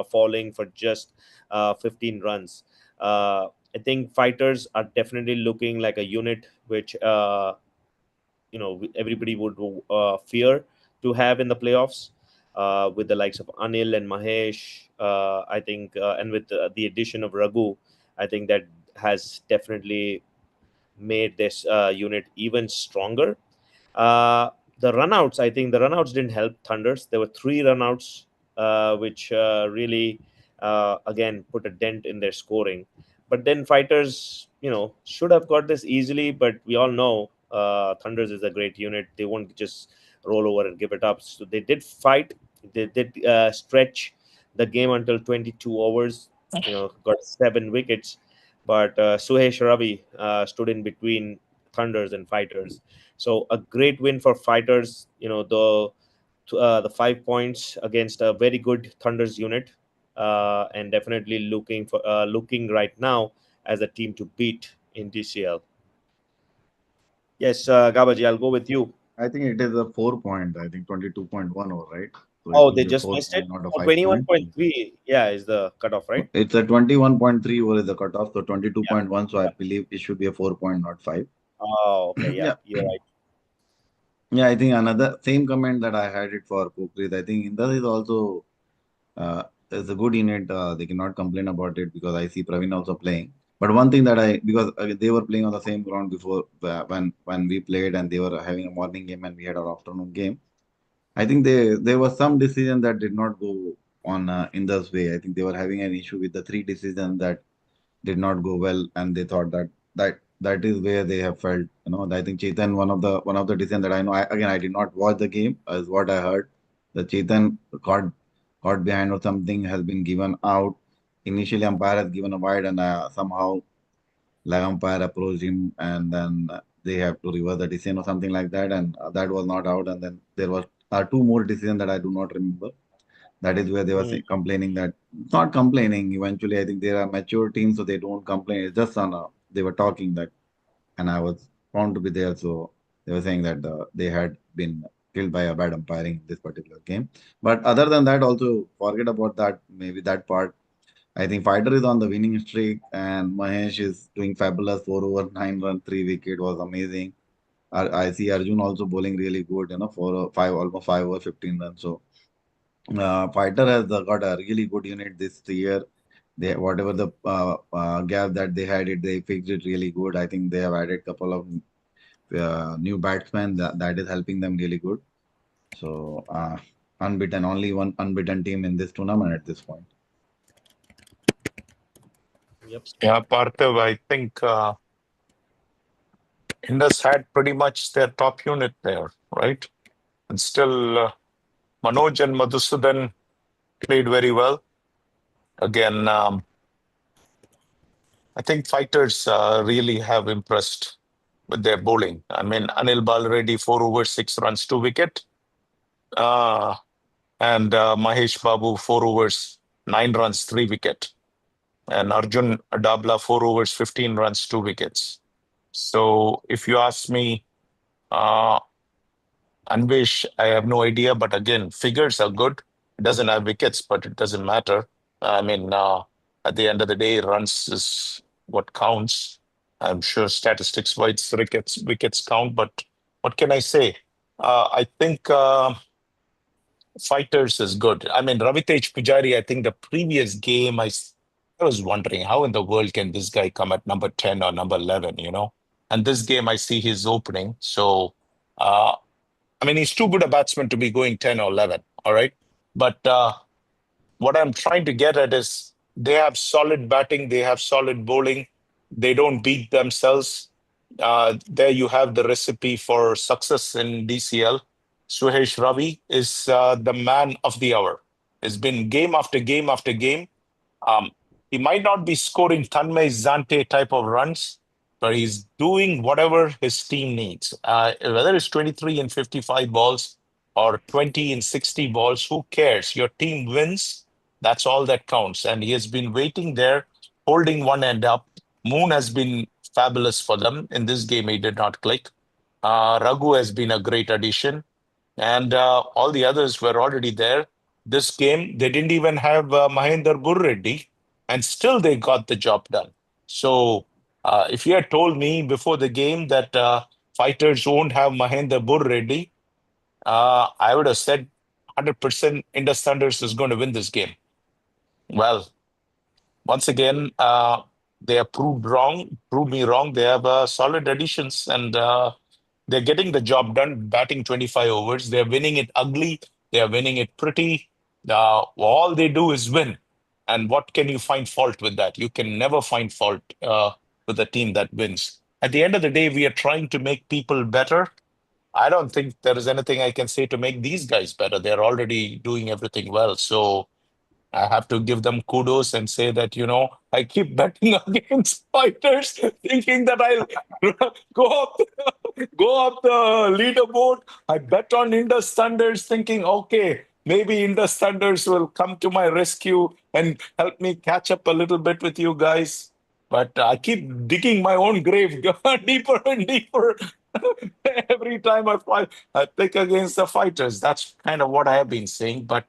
falling for just 15 runs. I think fighters are definitely looking like a unit which everybody would fear to have in the playoffs, with the likes of Anil and Mahesh. I think, and with the addition of Raghu, I think that has definitely made this unit even stronger. uh, the runouts, I think the runouts didn't help Thunders. There were three runouts, which really, again, put a dent in their scoring. But then fighters, should have got this easily. But we all know Thunders is a great unit. They won't just roll over and give it up. So they did fight. They did stretch the game until 22 overs. Got 7 wickets. But Suhesh Ravi stood in between Thunders and fighters. So a great win for fighters. The 5 points against a very good Thunders unit, and definitely looking right now as a team to beat in DCL. Yes, Gabaji, I'll go with you. I think it is a 4 point. I think 22.1 over, right? So it Oh, will they be a just four missed it. point, not a Oh, 5 point. 21.3. Yeah, is the cutoff, right? It's a 21.3 over is the cutoff, so Yeah. 22.1. So I Yeah. believe it should be a 4 point, not five. Oh, okay. Yeah, Yeah. you're right. Yeah, I think another same comment that I had it for Pokeries. I think Indus is also it's a good unit. They cannot complain about it because I see Praveen also playing. But one thing that because they were playing on the same ground before when we played, and they were having a morning game and we had our afternoon game. I think there was some decision that did not go on in this way. I think they were having an issue with the three decisions that did not go well, and they thought that is where they have felt. I think Chetan, one of the decisions that I know. Again, I did not watch the game, as what I heard. The Chetan caught behind or something has been given out. Initially, umpire has given a wide, and somehow leg umpire approached him, and then they have to reverse the decision or something like that, and that was not out. And then there was two more decisions that I do not remember. That is where they were Mm, complaining that not complaining. Eventually, I think they are mature teams, so they don't complain. It's just they were talking that, and I was found to be there, so they were saying that they had been killed by a bad umpiring in this particular game. But other than that, also forget about that. Maybe that part. I think Fighter is on the winning streak, and Mahesh is doing fabulous. 4 over 9 run, 3 wicket was amazing. I see Arjun also bowling really good. 4 or 5, almost 5 over 15 runs. So Fighter has got a really good unit this year. They whatever the gap that they had it, they fixed it really good. I think they have added couple of new batsmen that is helping them really good. So unbeaten, only one unbeaten team in this tournament at this point. yep. Yeah, Parthiv, I think Indus had pretty much their top unit there, right? And still, Manoj and Madhusudan played very well. Again, I think fighters really have impressed with their bowling. I mean, Anil Balreddy, 4 overs, 6 runs, 2 wicket. Uh, and Mahesh Babu, 4 overs, 9 runs, 3 wicket. And Arjun Adabla, 4 overs, 15 runs, 2 wickets. So if you ask me, uh, Anvesh, I have no idea, but again, figures are good. It doesn't have wickets, but it doesn't matter. I mean, at the end of the day, runs is what counts. I'm sure statistics wise, wickets count, but what can I say? I think fighters is good. I mean, Ravitej Pujari, I think the previous game, I was wondering how in the world can this guy come at number 10 or number 11, you know? And this game, I see his opening. So, uh, I mean, he's too good a batsman to be going 10 or 11. All right. But what I'm trying to get at is they have solid batting, they have solid bowling. They don't beat themselves. There you have the recipe for success in DCL. Suhesh Ravi is the man of the hour. It's been game after game after game. Um, he might not be scoring Tanmay Zante type of runs, but he's doing whatever his team needs. Whether it's 23 in 55 balls or 20 in 60 balls, who cares? Your team wins. That's all that counts. And he has been waiting there, holding one end up. Moon has been fabulous for them. In this game, he did not click. Raghu has been a great addition, and all the others were already there. This game, they didn't even have Mahendra Gurreddy, and still they got the job done. So, if you had told me before the game that fighters won't have Mahendra Gurreddy, I would have said 100% Indus Thunders is going to win this game. Well, once again, they have proved me wrong. They have solid additions, and they're getting the job done, batting 25 overs. They're winning it ugly. They're winning it pretty. All they do is win. And what can you find fault with that? You can never find fault with a team that wins. At the end of the day, we are trying to make people better. I don't think there is anything I can say to make these guys better. They're already doing everything well. So I have to give them kudos and say that, I keep betting against fighters, thinking that I'll go up, go up the leaderboard. I bet on Indus Thunders, thinking, okay, maybe Indus Thunders will come to my rescue and help me catch up a little bit with you guys. But I keep digging my own grave deeper and deeper every time I pick against the fighters. That's kind of what I have been saying. But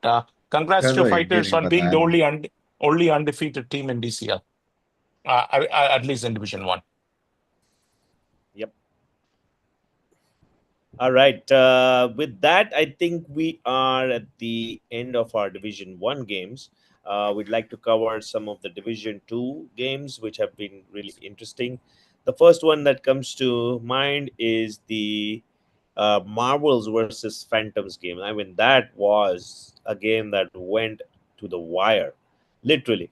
congrats to चलो एक दिन fighters नहीं on पता being the यार. only undefeated team in DCL, at least in Division One. Yep. All right. With that, I think we are at the end of our Division 1 games. We'd like to cover some of the Division 2 games, which have been really interesting. The first one that comes to mind is the Marvels versus Phantoms game. I mean, that was a game that went to the wire, literally.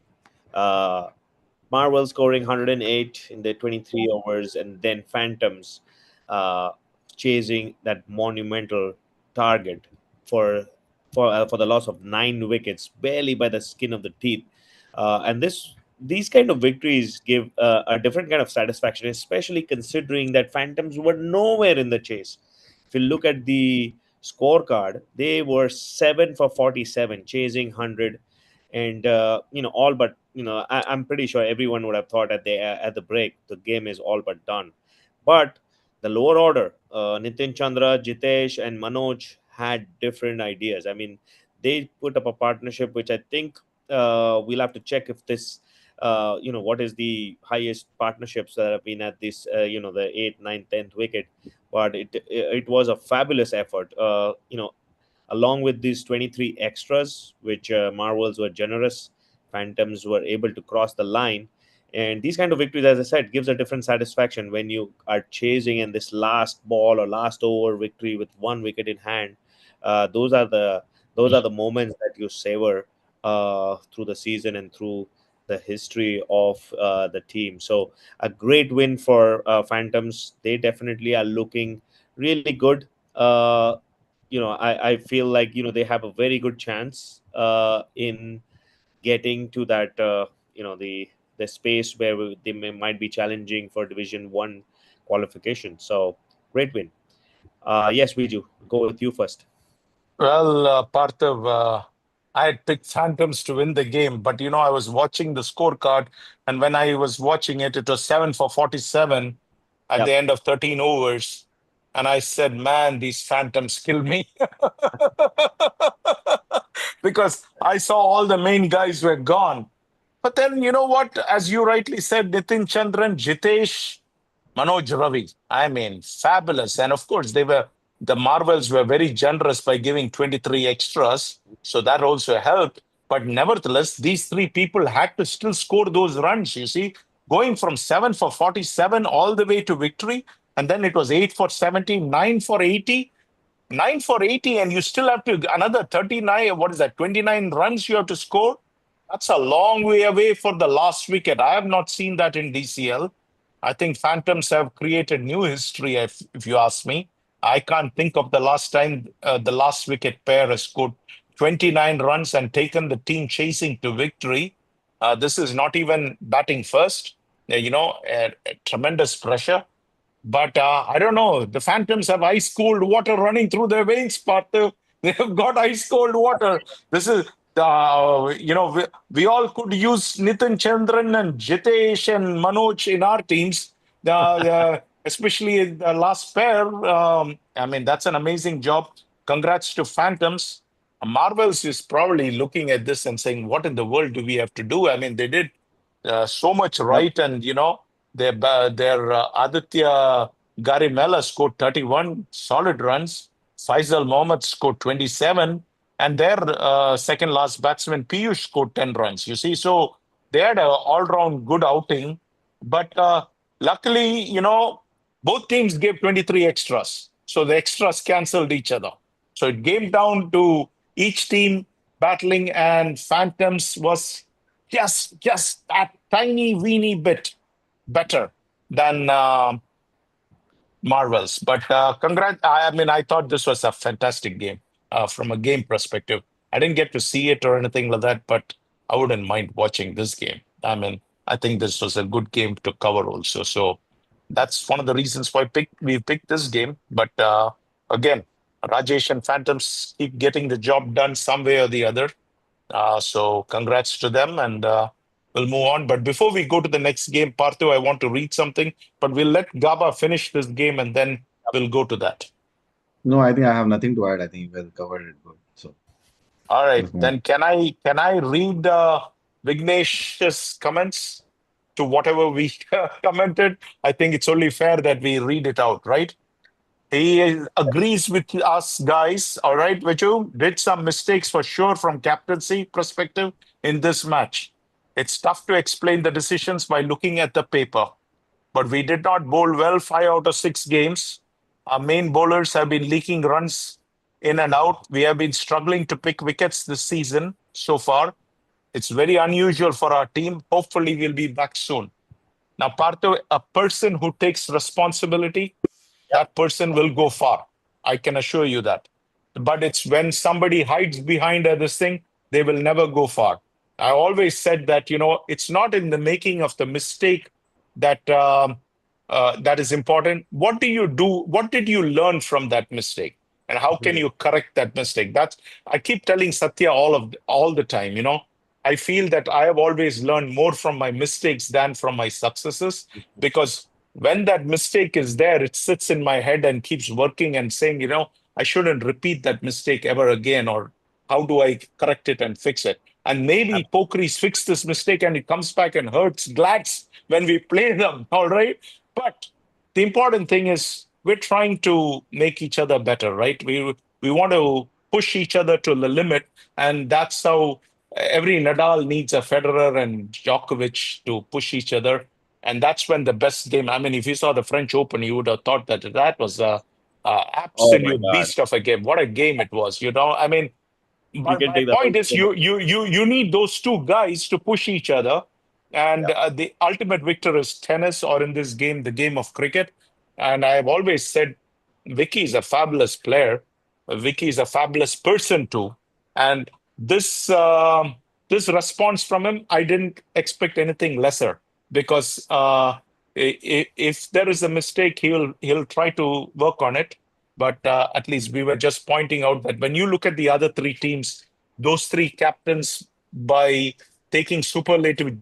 Uh, Marvel scoring 108 in the 23 overs, and then Phantoms uh, chasing that monumental target for for the loss of 9 wickets, barely by the skin of the teeth. And these kind of victories give a different kind of satisfaction, especially considering that Phantoms were nowhere in the chase. If you look at the scorecard, they were 7 for 47, chasing 100, and all but I'm pretty sure everyone would have thought at the break the game is all but done. But the lower order, Nitin Chandra, Jitesh, and Manoj had different ideas. I mean, they put up a partnership which I think we'll have to check if this what is the highest partnerships that have been at this the 8th, 9th, 10th wicket. But it was a fabulous effort. Along with these 23 extras, which Marvels were generous, Phantoms were able to cross the line. And these kind of victories, as I said, gives a different satisfaction when you are chasing in this last ball or last over victory with 1 wicket in hand. Those are the moments that you savor through the season and through the history of the team. So a great win for Phantoms. They definitely are looking really good. I feel like they have a very good chance in getting to that the space where might be challenging for Division 1 qualification. So great win. Yes, Viju, go with you first. Well, Parthav, I had picked Phantoms to win the game, but I was watching the scorecard, and when I was watching it, it was 7 for 47 at the Yep. end of 13 overs. And I said, man, these Phantoms kill me. Because I saw all the main guys were gone. But then, you know what? As you rightly said, Nitin Chandran, Jitesh, Manoj Ravi. I mean, fabulous. And of course, the Marvels were very generous by giving 23 extras. So that also helped. But nevertheless, these three people had to still score those runs, you see, going from 7 for 47 all the way to victory. And then it was 8 for 70, 9 for 80, 9 for 80, and you still have to another 39. What is that? 29 runs you have to score. That's a long way away for the last wicket. I have not seen that in DCL. I think Phantoms have created new history, if you ask me. I can't think of the last time the last wicket pair has scored 29 runs and taken the team chasing to victory. This is not even batting first. Tremendous pressure. But I don't know. The Phantoms have ice cold water running through their veins, Partha. They have got ice cold water. This is, we all could use Nitin Chandran and Jitesh and Manoj in our teams, especially the last pair. I mean, that's an amazing job. Congrats to Phantoms. Marvels is probably looking at this and saying, what in the world do we have to do? I mean, they did so much Yep. right, and their Aditya Garimella scored 31 solid runs. Faisal Mohammed scored 27, and their second last batsman Piyush scored 10 runs. You see, so they had an all-round good outing, but luckily, both teams gave 23 extras, so the extras cancelled each other. So it came down to each team battling, and Phantoms was just that tiny weeny bit better than Marvels. But congrats! I mean, I thought this was a fantastic game from a game perspective. I didn't get to see it or anything like that, but I wouldn't mind watching this game. I mean, I think this was a good game to cover also. So that's one of the reasons why we picked this game. But again, Rajesh and Phantoms keep getting the job done some way or the other. So congrats to them, and we'll move on. But before we go to the next game, Parthu, I want to read something, but we'll let Gaba finish this game and then we'll go to that. No, I think I have nothing to add. I think you guys covered it good. So All right, let's move on. then can I read Vignesh's comments to whatever we commented? I think it's only fair that we read it out, right? He agrees with us guys. All right, Viju did some mistakes for sure from captaincy perspective in this match. It's tough to explain the decisions by looking at the paper, but we did not bowl well 5 out of 6 games. Our main bowlers have been leaking runs in and out. We have been struggling to pick wickets this season so far. It's very unusual for our team. Hopefully, we'll be back soon. Now, Partho, a person who takes responsibility, that person will go far. I can assure you that. But it's when somebody hides behind this thing, they will never go far. I always said that, it's not in the making of the mistake that that is important. What do you do? What did you learn from that mistake? And how can you correct that mistake? That's I keep telling Satya all the time, I feel that I have always learned more from my mistakes than from my successes, because when that mistake is there, it sits in my head and keeps working and saying, I shouldn't repeat that mistake ever again, or how do I correct it and fix it? And maybe Pokeries fix this mistake and it comes back and hurts Glads when we play them, all right? But the important thing is we're trying to make each other better, right? We want to push each other to the limit, and that's how every Nadal needs a Federer and Djokovic to push each other. And that's when the best game. I mean, if you saw the French Open, you would have thought that was a Oh my absolute God. beast of a game. What a game it was, I mean, We but can my take the whole point is, show. you need those two guys to push each other, and Yep. the ultimate victor is tennis, or in this game, the game of cricket. And I have always said, Vicky is a fabulous player. Vicky is a fabulous person too. And this this response from him, I didn't expect anything lesser, because if there is a mistake, he'll try to work on it. But at least we were just pointing out that when you look at the other 3 teams, those 3 captains, by taking superlative,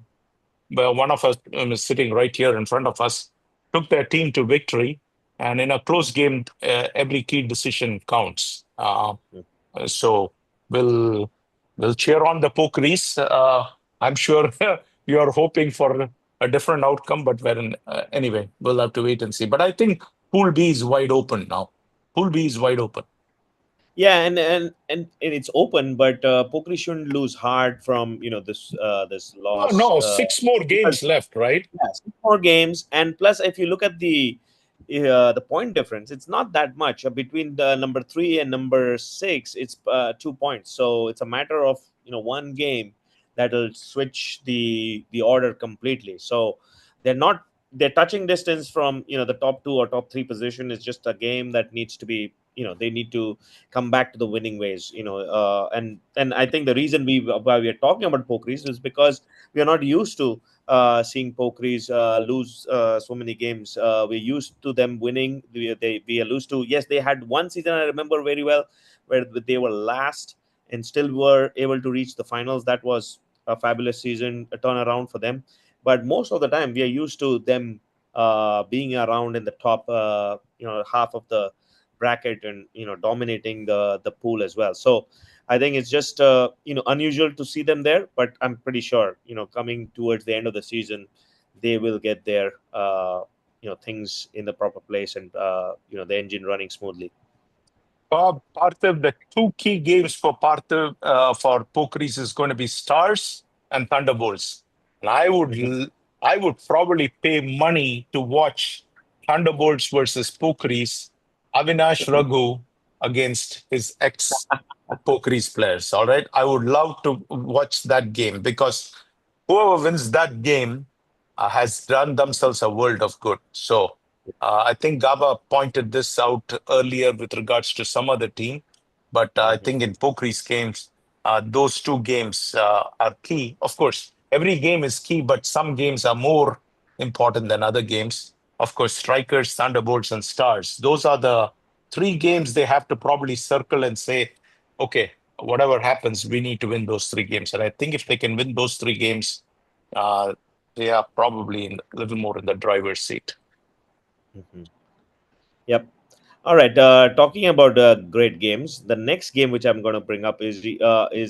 one of us is sitting right here in front of us, took their team to victory. And in a close game, every key decision counts. So we'll cheer on the Pokeries. I'm sure you're hoping for a different outcome, but anyway, we'll have to wait and see. But I think Pool B is wide open now. Pool B is wide open. Yeah, and it's open, but Pokri shouldn't lose heart from this Oh loss, no, 6 more because games left, right? yeah, 6 more games, and plus if you look at the point difference, it's not that much between the number 3 and number 6. It's 2 points, so it's a matter of one game that'll switch the order completely. So they're not their touching distance from the top two or top three position is just a game that needs to be, they need to come back to the winning ways. And I think the reason why we are talking about Pokeries is because we are not used to seeing Pokeries lose so many games. We're used to them winning. We are used to, yes, they had one season I remember very well where they were last and still were able to reach the finals. That was a fabulous season, a turnaround for them. But most of the time we are used to them being around in the top half of the bracket and dominating the pool as well. So I think it's just unusual to see them there, but I'm pretty sure coming towards the end of the season they will get their things in the proper place and the engine running smoothly. Parthiv, the two key games for Parthiv for Pokeries is going to be Stars and Thunderbolts. And I would probably pay money to watch Thunderbolts versus Pokeries, Avinash Raghu against his ex Pokeries players. All right. I would love to watch that game because whoever wins that game has done themselves a world of good. So I think Gaba pointed this out earlier with regards to some other team, but I Mhm. think in Pokeries games, those two games are key. Of course, every game is key, but some games are more important than other games. Of course, Strikers, Thunderbolts, and Stars. Those are the three games they have to probably circle and say, okay, whatever happens, we need to win those three games. And I think if they can win those three games, uh, they are probably a little more in the driver's seat. Mhm. Yep. All right. Talking about great games, the next game which I'm going to bring up is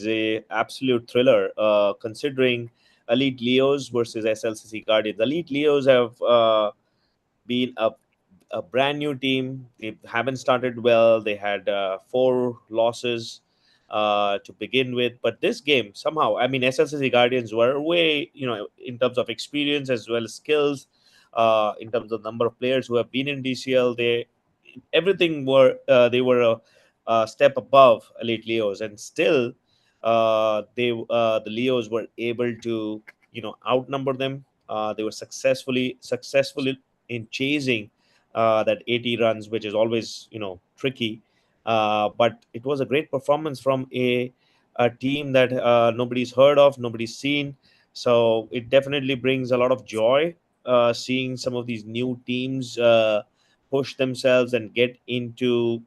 a absolute thriller. Considering Elite Leos versus SLCC Guardians, Elite Leos have been a brand new team. They haven't started well. They had four losses to begin with. But this game, somehow, I mean, SLCC Guardians were way, in terms of experience as well as skills, in terms of number of players who have been in DCL. They were a step above Elite Leos, and still the Leos were able to outnumber them. They were successful in chasing that 80 runs, which is always tricky. But it was a great performance from a team that nobody's heard of, nobody's seen. So it definitely brings a lot of joy seeing some of these new teams push themselves and get into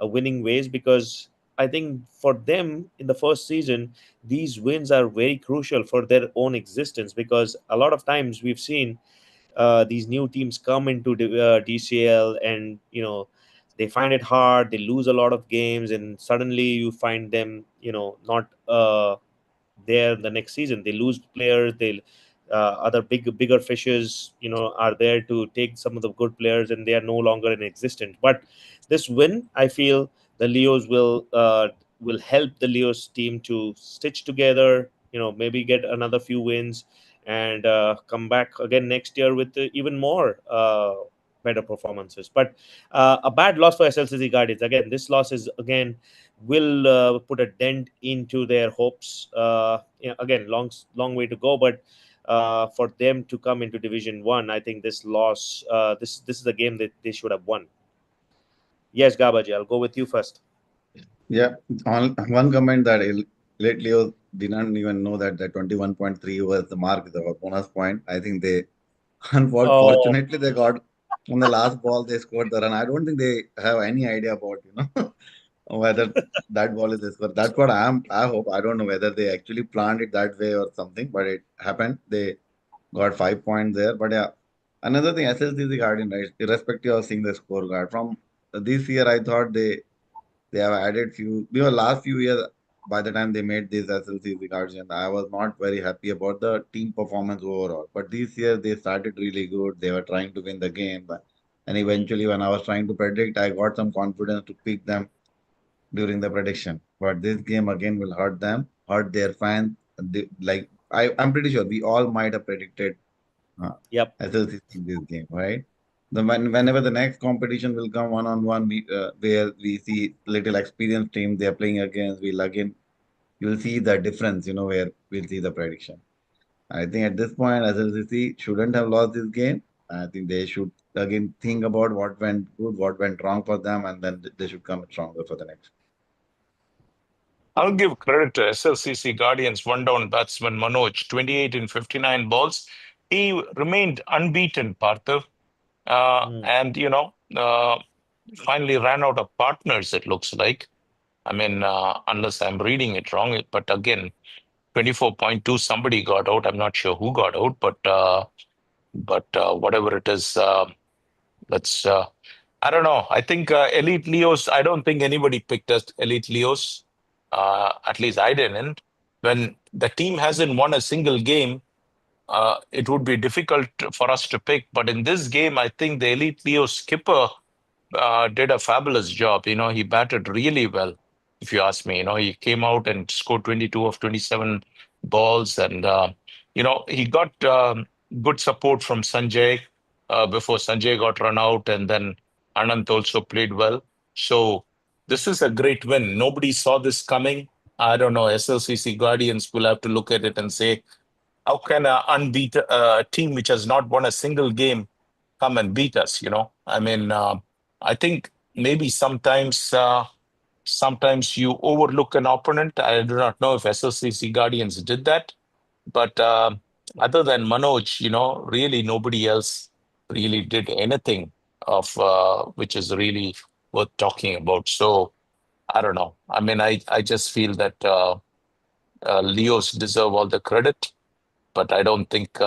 winning ways, because I think for them in the first season these wins are very crucial for their own existence, because a lot of times we've seen these new teams come into DCL, and they find it hard. They lose a lot of games, and suddenly you find them not there the next season. They lose players. They other bigger fishes are there to take some of the good players, and they are no longer in existence. But this win, I feel the Leos will help the Leos team to stitch together, maybe get another few wins, and come back again next year with even more better performances. But a bad loss for SLCC Guardians. Again, this loss is again will put a dent into their hopes. Again, long way to go, but for them to come into Division One, I think this loss, this is a game that they should have won. Yes, Gabaji, I'll go with you first. Yeah, on one comment that lately I didn't even know that the 21.3 was the mark, the bonus point. I think they, Oh, unfortunately, they got on the last ball, they scored the run. I don't think they have any idea about, whether that ball is scored. That's what I hope. I don't know whether they actually planned it that way or something, but it happened. They got 5 points there. But yeah, another thing, SLCC Guardian, right? Irrespective of seeing the scorecard from this year, I thought they have added few because last few years by the time they made this SLCC Guardian, I was not very happy about the team performance overall. But this year they started really good. They were trying to win the game, and eventually when I was trying to predict, I got some confidence to pick them during the prediction. But this game again will hurt them, hurt their fans. Like I'm pretty sure we all might have predicted uh, yep. SLCC in this game, right? Whenever the next competition will come one-on-one, where we see little experienced team they are playing against, we'll again you'll see the difference, where we'll see the prediction. I think at this point, SLCC shouldn't have lost this game. I think they should again think about what went good, what went wrong for them, and then they should come stronger for the next. I'll give credit to SLCC Guardians one down batsman Manoj, 28 in 59 balls. He remained unbeaten, Parthiv. Hmm. And, finally ran out of partners, it looks like. I mean, unless I'm reading it wrong. But again, 24.2, somebody got out. I'm not sure who got out, but whatever it is, let's. I don't know. I think Elite Leos. I don't think anybody picked us Elite Leos. At least I didn't. When the team hasn't won a single game, it would be difficult for us to pick. But in this game, I think the Elite Leo skipper did a fabulous job. He batted really well, if you ask me. He came out and scored 22 of 27 balls, and he got good support from Sanjay before Sanjay got run out, and then Anant also played well. So this is a great win. Nobody saw this coming. I don't know. SLCC Guardians will have to look at it and say, how can a unbeat team which has not won a single game come and beat us? I mean, I think maybe sometimes you overlook an opponent. I do not know if SLCC Guardians did that, but other than Manoj, really nobody else really did anything of which is really worth talking about. So I don't know. I mean, I just feel that Leos deserve all the credit, but I don't think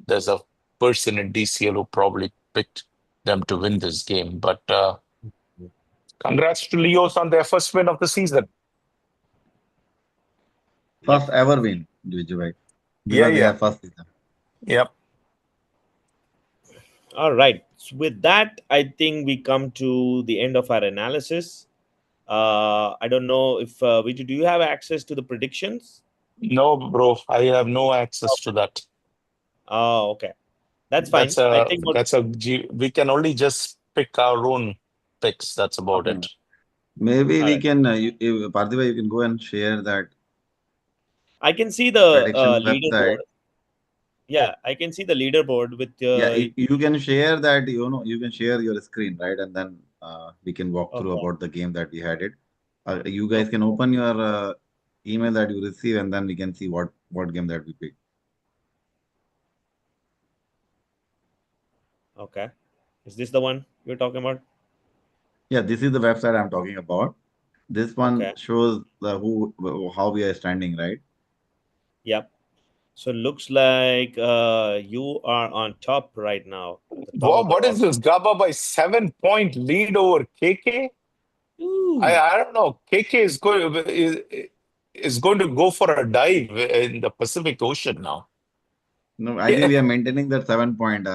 there's a person in DCL who probably picked them to win this game. But congrats to Leos on their first win of the season. Yep. First ever win, Vijay, Yeah, because they yeah, have first season. yep. All right. So with that, I think we come to the end of our analysis. I don't know if Viju, do you have access to the predictions? No, bro, I have no access to that. Oh, okay. That's That's fine. I a think what we can only just pick our own picks. That's about Okay. it. Maybe all we right. can, Parthiva, you can go and share that I can see the prediction website. leaderboard. Yeah, I can see the leaderboard with Yeah, you can share that, you can share your screen, right? And then we can walk through okay. about the game that we had it. You guys Okay. can open your email that you receive, and then we can see what game that we picked. Okay. Is this the one you're talking about? Yeah, this is the website I'm talking about. This one Okay. shows how we are standing, right? Yep. So looks like you are on top right now, at the top of the What is order. this? Gaba by 7 point lead over KK? I Ooh. I don't know. KK is going to go for a dive in the Pacific Ocean now. No, I think Yeah. we are maintaining that 7 point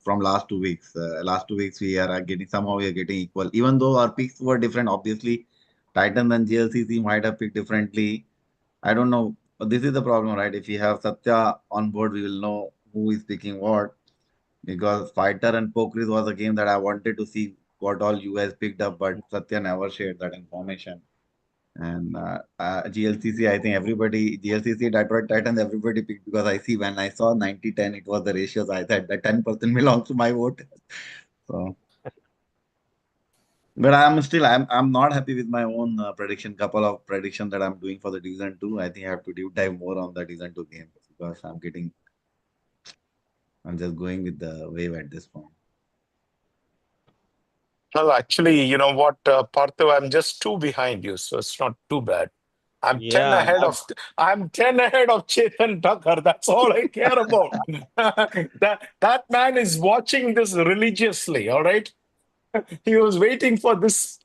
from last 2 weeks. Last 2 weeks we are getting somehow we are getting equal. Even though our picks were different, obviously, Titan and GLCC might have picked differently. I don't know. But this is the problem, right? If we have Satya on board, we will know who is picking what. Because Fighter and Pokeries was a game that I wanted to see what all you guys picked up, but Satya never shared that information. And GLCC, I think GLCC, Detroit Titans, everybody picked because I see when I saw 90-10, it was the ratios. I said that 10% belongs to my vote. So, but I'm not happy with my own prediction. Couple of predictions that I'm doing for the Division 2. I think I have to deep dive more on the Division 2 game because I'm just going with the wave at this point. Well, actually, you know what, Partho, I'm just two behind you, so it's not too bad. I'm 10 Yeah. ahead of I'm 10 ahead of Chetan Thakkar. That's all I care about. That man is watching this religiously, all right? He was waiting for this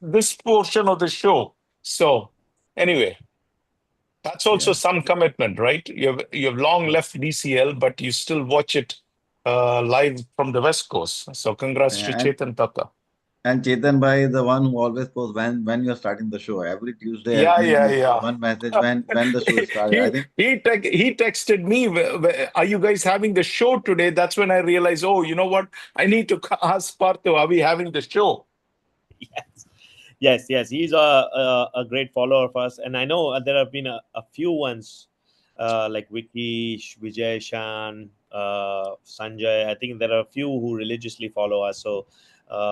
portion of the show. So anyway, that's also Yeah. some commitment, right? You've long left DCL, but you still watch it live from the West Coast. So congrats to And Chetan Thakkar. And Chetan Bhai is the one who always posts when you're starting the show. Every Tuesday Yeah, at noon, yeah, he posts yeah. one message when the show is started. I he think he texted me, Are you guys having the show today?" That's when I realized, oh, you know what? I need to ask Partho, are we having the show? Yes. Yes. Yes. He's a great follower of us, and I know there have been a few ones like Vicky, Vijay, Shan, Sanjay. I think there are a few who religiously follow us. So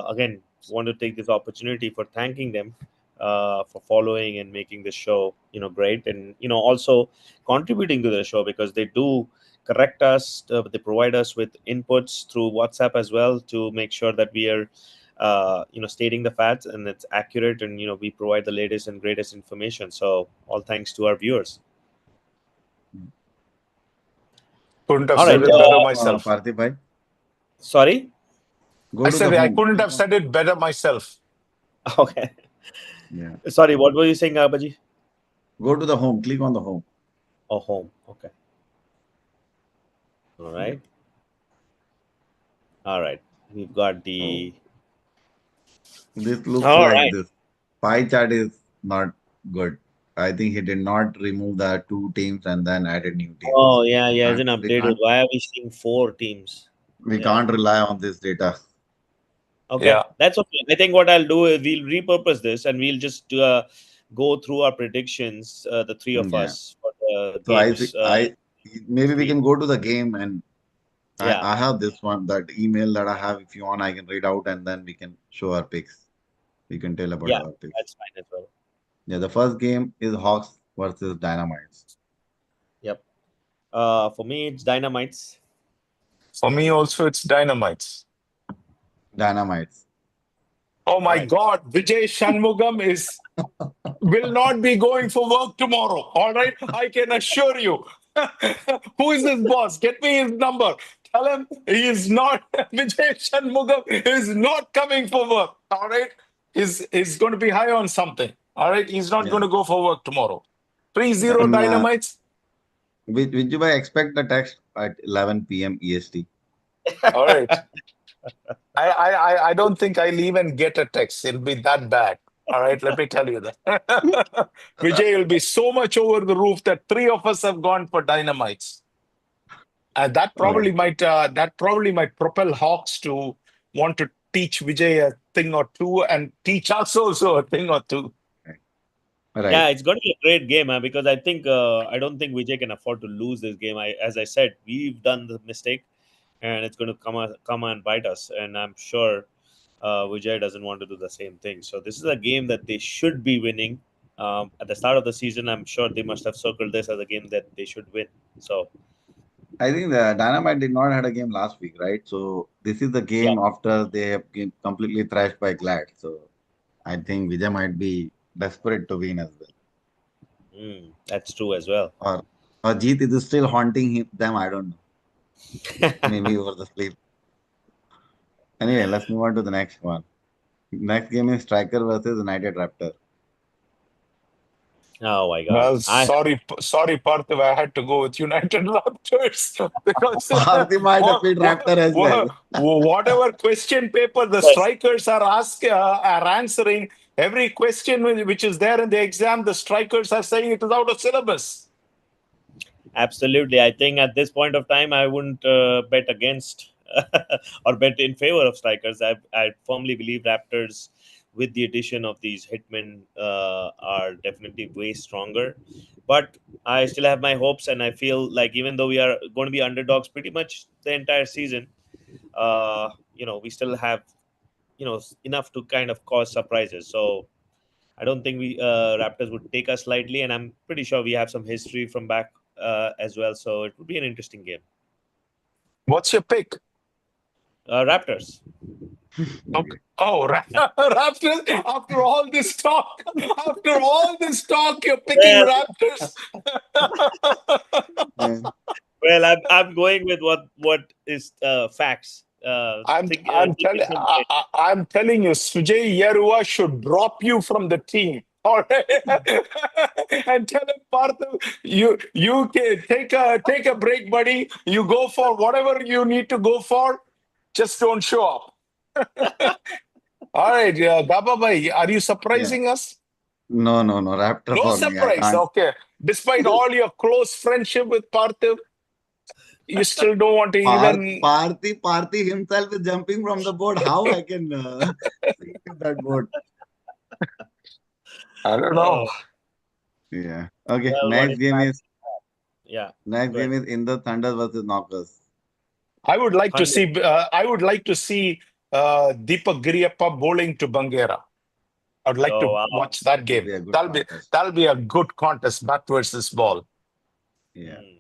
again, want to take this opportunity for thanking them for following and making the show, great, and also contributing to the show, because they do correct us. They provide us with inputs through WhatsApp as well to make sure that we are stating the facts and it's accurate, and we provide the latest and greatest information. So all thanks to our viewers. Couldn't have All Go right. said to it the better home, myself. Parthiv bhai. Sorry. Go I to the said I home. couldn't Click have on. said it better myself. Okay. Yeah. Sorry. What were you saying, Abaji? Go to the home. Click on the home. Oh, home. Okay. All Yeah. right. All right. We've got Oh, the. this looks All like right. this pie chart is not good. I think he did not remove the two teams and then added new Oh, teams. yeah. We Yeah. can't. Isn't We updated. can't. Why are we seeing four teams? We Yeah. can't rely on this data. Okay. Yeah. That's okay. I think what I'll do is we'll repurpose this and we'll just go through our predictions, the three of Yeah. us, for the So I think games. maybe we Three. can go to the game and Yeah. I have this one, that email that I have. If you want, I can read out and then we can show our picks. We can tell about Yeah. our picks. That's fine as well. Yeah, the first game is Hawks versus Dynamites. Yep. For me, it's Dynamites. For me also, it's Dynamites. Dynamites. Oh All my right. God, Vijay Shanmugam will not be going for work tomorrow. All right, I can assure you. Who is his boss? Get me his number. Tell him he is not. Vijay Shanmugam is not coming for work. All right, he's going to be high on something. All right, he's not Yeah. going to go for work tomorrow. 3-0 And Dynamites. Will you expect the text at 11 p.m. EST? All right. I don't think I'll even get a text. It'll be that bad. All right, let me tell you that. Vijay will be so much over the roof that three of us have gone for Dynamites. And Okay. that probably might propel Hawks to want to teach Vijay a thing or two and teach us also a thing or two. Yeah, Right. it's going to be a great game, because I think I don't think Vijay can afford to lose this game. As I said, we've done the mistake, and it's going to come and bite us. And I'm sure Vijay doesn't want to do the same thing. So this is a game that they should be winning. At the start of the season, I'm sure they must have circled this as a game that they should win. So I think the Dynamite did not had a game last week, right? So this is the yeah, game after they have been completely thrashed by Glad. So I think Vijay might be desperate to win as well. that's true as well. Or Jeet is still haunting them. I don't know. Maybe over the sleep. Anyway, let's move on to the next one. Next game is Striker versus United Raptor. Oh my God, Well, sorry, Parthiv, I had to go with United Raptors because Parthi might have beat Raptor as well. whatever question paper the yes. strikers are answering, every question which is there in the exam, the strikers are saying it is out of syllabus. Absolutely. I think at this point of time, I wouldn't bet against or bet in favor of strikers. I firmly believe Raptors, with the addition of these hitmen, are definitely way stronger. But I still have my hopes, and I feel like even though we are going to be underdogs pretty much the entire season, we still have enough to kind of cause surprises. So I don't think we Raptors would take us lightly, and I'm pretty sure we have some history from back as well. So it would be an interesting game. What's your pick? Raptors. Okay. Okay. Oh, Raptors! After all this talk, you're picking Well, Raptors. Yeah. well, I'm going with what is facts. I'm I'm telling you, Sujay Yerua should drop you from the team. All right, and tell him, Partha, you can take a break, buddy. You go for whatever you need to go for. Just don't show up. All right, Gaba bhai, are you Yeah. surprising us? No. Raptor No for me. I surprise. can't. Okay. Despite all your close friendship with Parthiv, you still don't want to even. Parthi himself is jumping from the board. How I can see that board? I don't know. Oh, Yeah. Okay. well, what Next is game is facts? Yeah. Next Go ahead. game is in the Thunder versus Knockers. I would like to Thunder. see. I would like to see Deepak Giriappa bowling to Bangera. I would like Oh to wow. watch that Will game. be a good That'll be contest. that'll be a good contest, bat versus ball. Yeah. Hmm.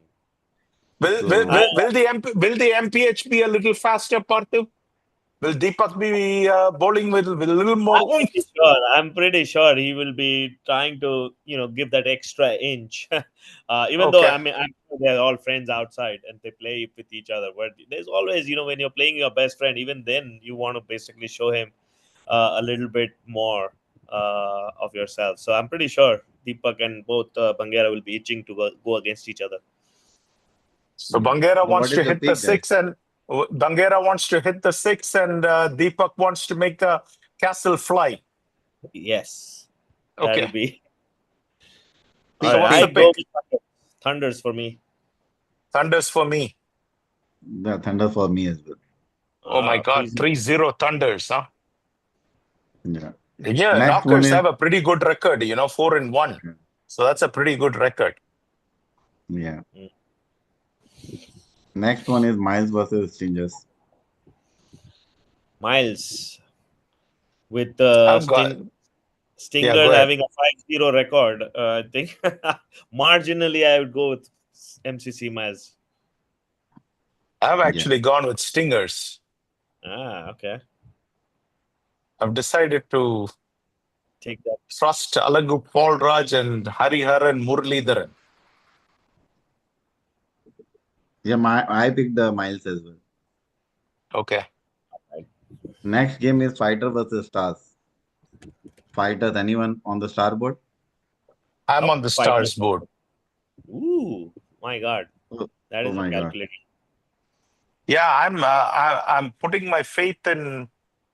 Will will I So will, will the will the MPH be a little faster, Parthiv? Will Deepak be bowling with a little more oomph? I'm pretty sure he will be trying to, give that extra inch. Even though Okay. I'm sure they're all friends outside and they play with each other. But there's always, when you're playing your best friend, even then you want to basically show him a little bit more of yourself. So I'm pretty sure Deepak and both Bangera will be itching to go against each other. So yeah. Bangera So wants what is to the hit the pick, guys? six, and Bangera wants to hit the six, and Deepak wants to make the castle fly. Yes, that'll Okay. be. All So right, what's I the go pick? with Thunders for me. Thunders for me. The Thunder for me as well. Oh my God, 3-0. 3-0 Thunders, huh? Yeah. Yeah, Next one Knockers is have a pretty good record, 4-1. So that's a pretty good record. yeah. Mm. Next one is Miles versus Stingers. Miles with I've got, yeah, go Stingers ahead. having a 5-0 record. I think marginally I would go with MCC Miles. I've Yeah. actually gone with Stingers. Okay. I've decided to Take that. trust Alagu Paul Raj and Hariharan Muralidharan. Yeah, I picked the Miles as well. Okay. Next game is Fighter versus Stars. Fighters, anyone on the star board? I'm Top on the fighters. Stars board. Ooh, my God. Oh, That oh is a my God. calculator. Yeah, I'm putting my faith in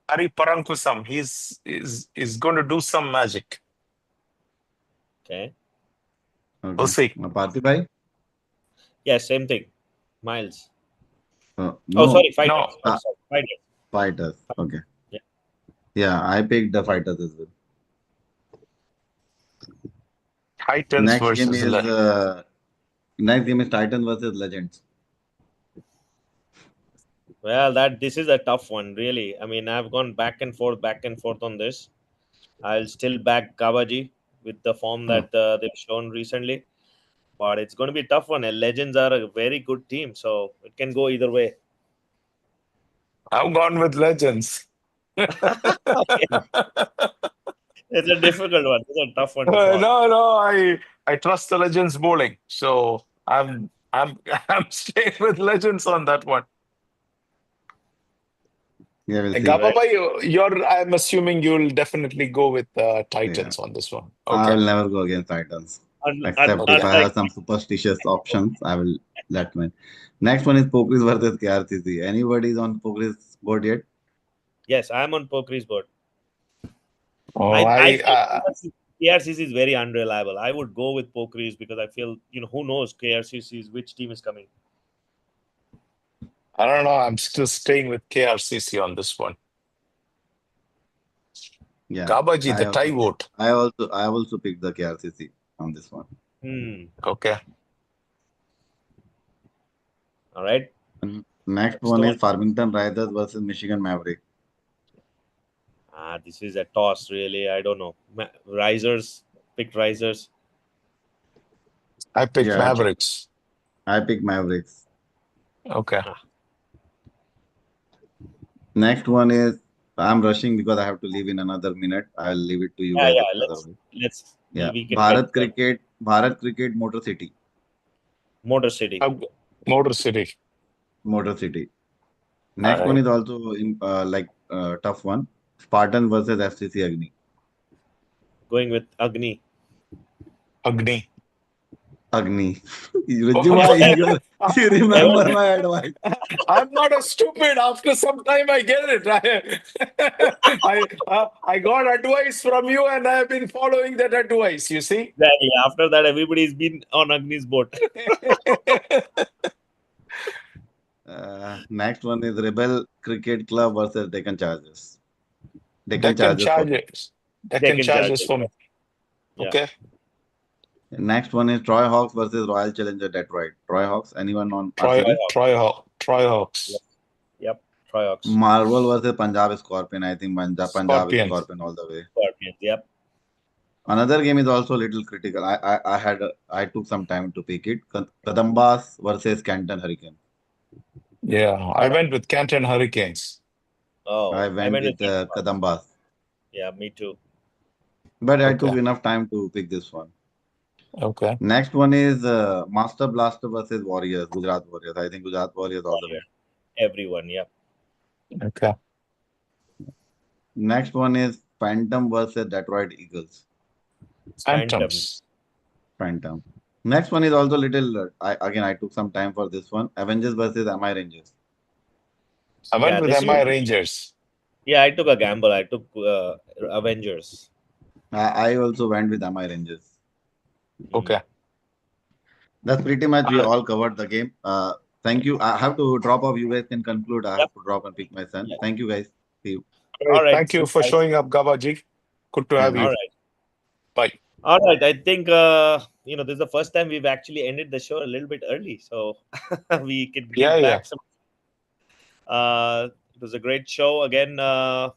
Hari Parankusam. He's going to do some magic. Okay. We'll Okay. see. Parthi bhai? Yeah, same thing. Miles. Oh, No, sorry, fighters. No, Sorry, sorry, fighters. Fighters. Okay. Yeah. Yeah, I picked the Fighters as well. Titans Next game versus is Titan versus Legends. Well, that this is a tough one, really. I mean, I've gone back and forth on this. I'll still back Kawaji with the form Oh, that they've shown recently, but it's going to be a tough one. And Legends are a very good team, so it can go either way. I've gone with Legends. Okay. It's a difficult one. It's a tough one to No, call. no, I trust the Legends bowling. So I'm I'm staying with Legends on that one. yeah, we'll And see. Right. Gababa, I'm assuming you'll definitely go with Yeah, Titans on this one. I Okay. will never go against Titans. Un- un- Except if Okay. I have unlike some superstitious options, I will let win. Next one is Pokeries versus KRCC. Anybody's on Pokeries board yet? Yes, I'm on Pokeries board. Oh, I I feel KRCC is very unreliable. I would go with Pokeries because I feel who knows KRCC is which team is coming. I don't know. I'm still staying with KRCC on this one. Yeah, Kabaji, the tie vote. I also picked the KRCC on this one. Okay. All right. Next Next one is one. Farmington Riders versus Michigan Maverick. This is a toss, really. I don't know. Risers, picked Risers. I picked Yeah, Mavericks. I picked Mavericks. Okay. Ah, Next one is I'm rushing because I have to leave in another minute. I'll leave it to you yeah, guys yeah. Let's otherwise. let's Yeah, we can get that. Bharat Cricket, Motor City, Motor City. Motor City. Motor City. All Next one right. is also tough one. Spartan versus FCC Agni. Going with Agni. Agni. Agni. Oh Rajima, my you remember my advice. I'm not a stupid. After some time, I get it. I got advice from you, and I have been following that advice. You see. Exactly. After that, everybody's been on Agni's boat. Next one is Rebel Cricket Club versus Deccan Chargers. Deccan Deccan Chargers for me. Chargers. Deccan Deccan Chargers Chargers. for me. Yeah. Okay. Next one is Troy Hawks versus Royal Challenger Detroit. Troy Hawks, anyone on Troy, RCB? Hawks. Troy Hawks. Yep. Troy Hawks. Marvel versus Punjab Scorpion. I think Punjab is Scorpions. Scorpion all the way. Scorpions. Yep. Another game is also a little critical. I took some time to pick it. Kadambas versus Canton Hurricane. Yeah, I went with Canton Hurricanes. Oh, I I went went with with Kadambas. Yeah, me too. But I Okay. took enough time to pick this one. Okay. Next one is Master Blaster versus Warriors, Gujarat Warriors. I think Gujarat Warriors all the way. Everyone. Yep. Okay. Next one is Phantom versus Detroit Eagles. Phantoms. Phantom. Next one is also little. I took some time for this one. Avengers versus MI Rangers. I went Yeah, with this MI is- Rangers. Yeah, I took a gamble. I took Avengers. I also went with MI Rangers. Okay. That's pretty much we Uh, all covered the game. Thank you. I have to drop off. You guys can conclude. I Yep. have to drop and pick my son. Yeah. Thank you guys. See you. Great. All right. Thank you for Guys. showing up, Gabaji. Good to have Yeah, you. All right. Bye. All right. I think this is the first time we've actually ended the show a little bit early, so we can give Yeah, yeah. back some. It was a great show again. There's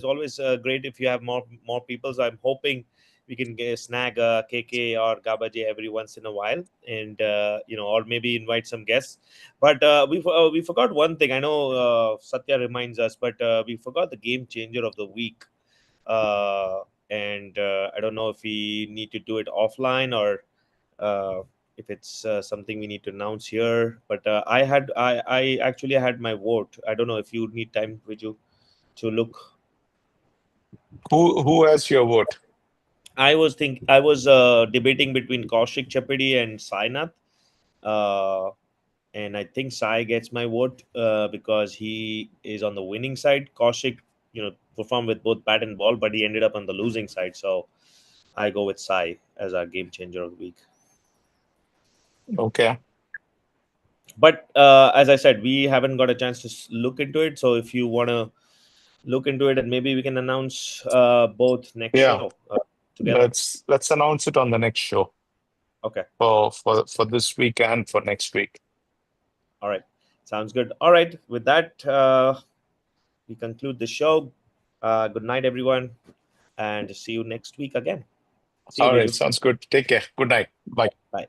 always great if you have more people. So I'm hoping we can snag KK or Gabaji every once in a while, and or maybe invite some guests. But we forgot one thing. I know Satya reminds us, but we forgot the game changer of the week. And I don't know if we need to do it offline or if it's something we need to announce here. But I actually had my vote. I don't know if you need time with you to look. Who has your vote? I was debating between Kaushik Chapadi and Sainath. Uh, and I think Sai gets my vote because he is on the winning side. Kaushik, performed with both bat and ball, but he ended up on the losing side. So I go with Sai as our game changer of the week. Okay. But as I said, we haven't got a chance to look into it. So if you want to look into it, and maybe we can announce both next Yeah. show together. Let's announce it on the next show Okay. for this week and for next week. All right. Sounds good. All right. With that, we conclude the show. Good night, everyone, and see you next week again. See you, All right, Biju. sounds good. Take care. Good night. Bye. Bye.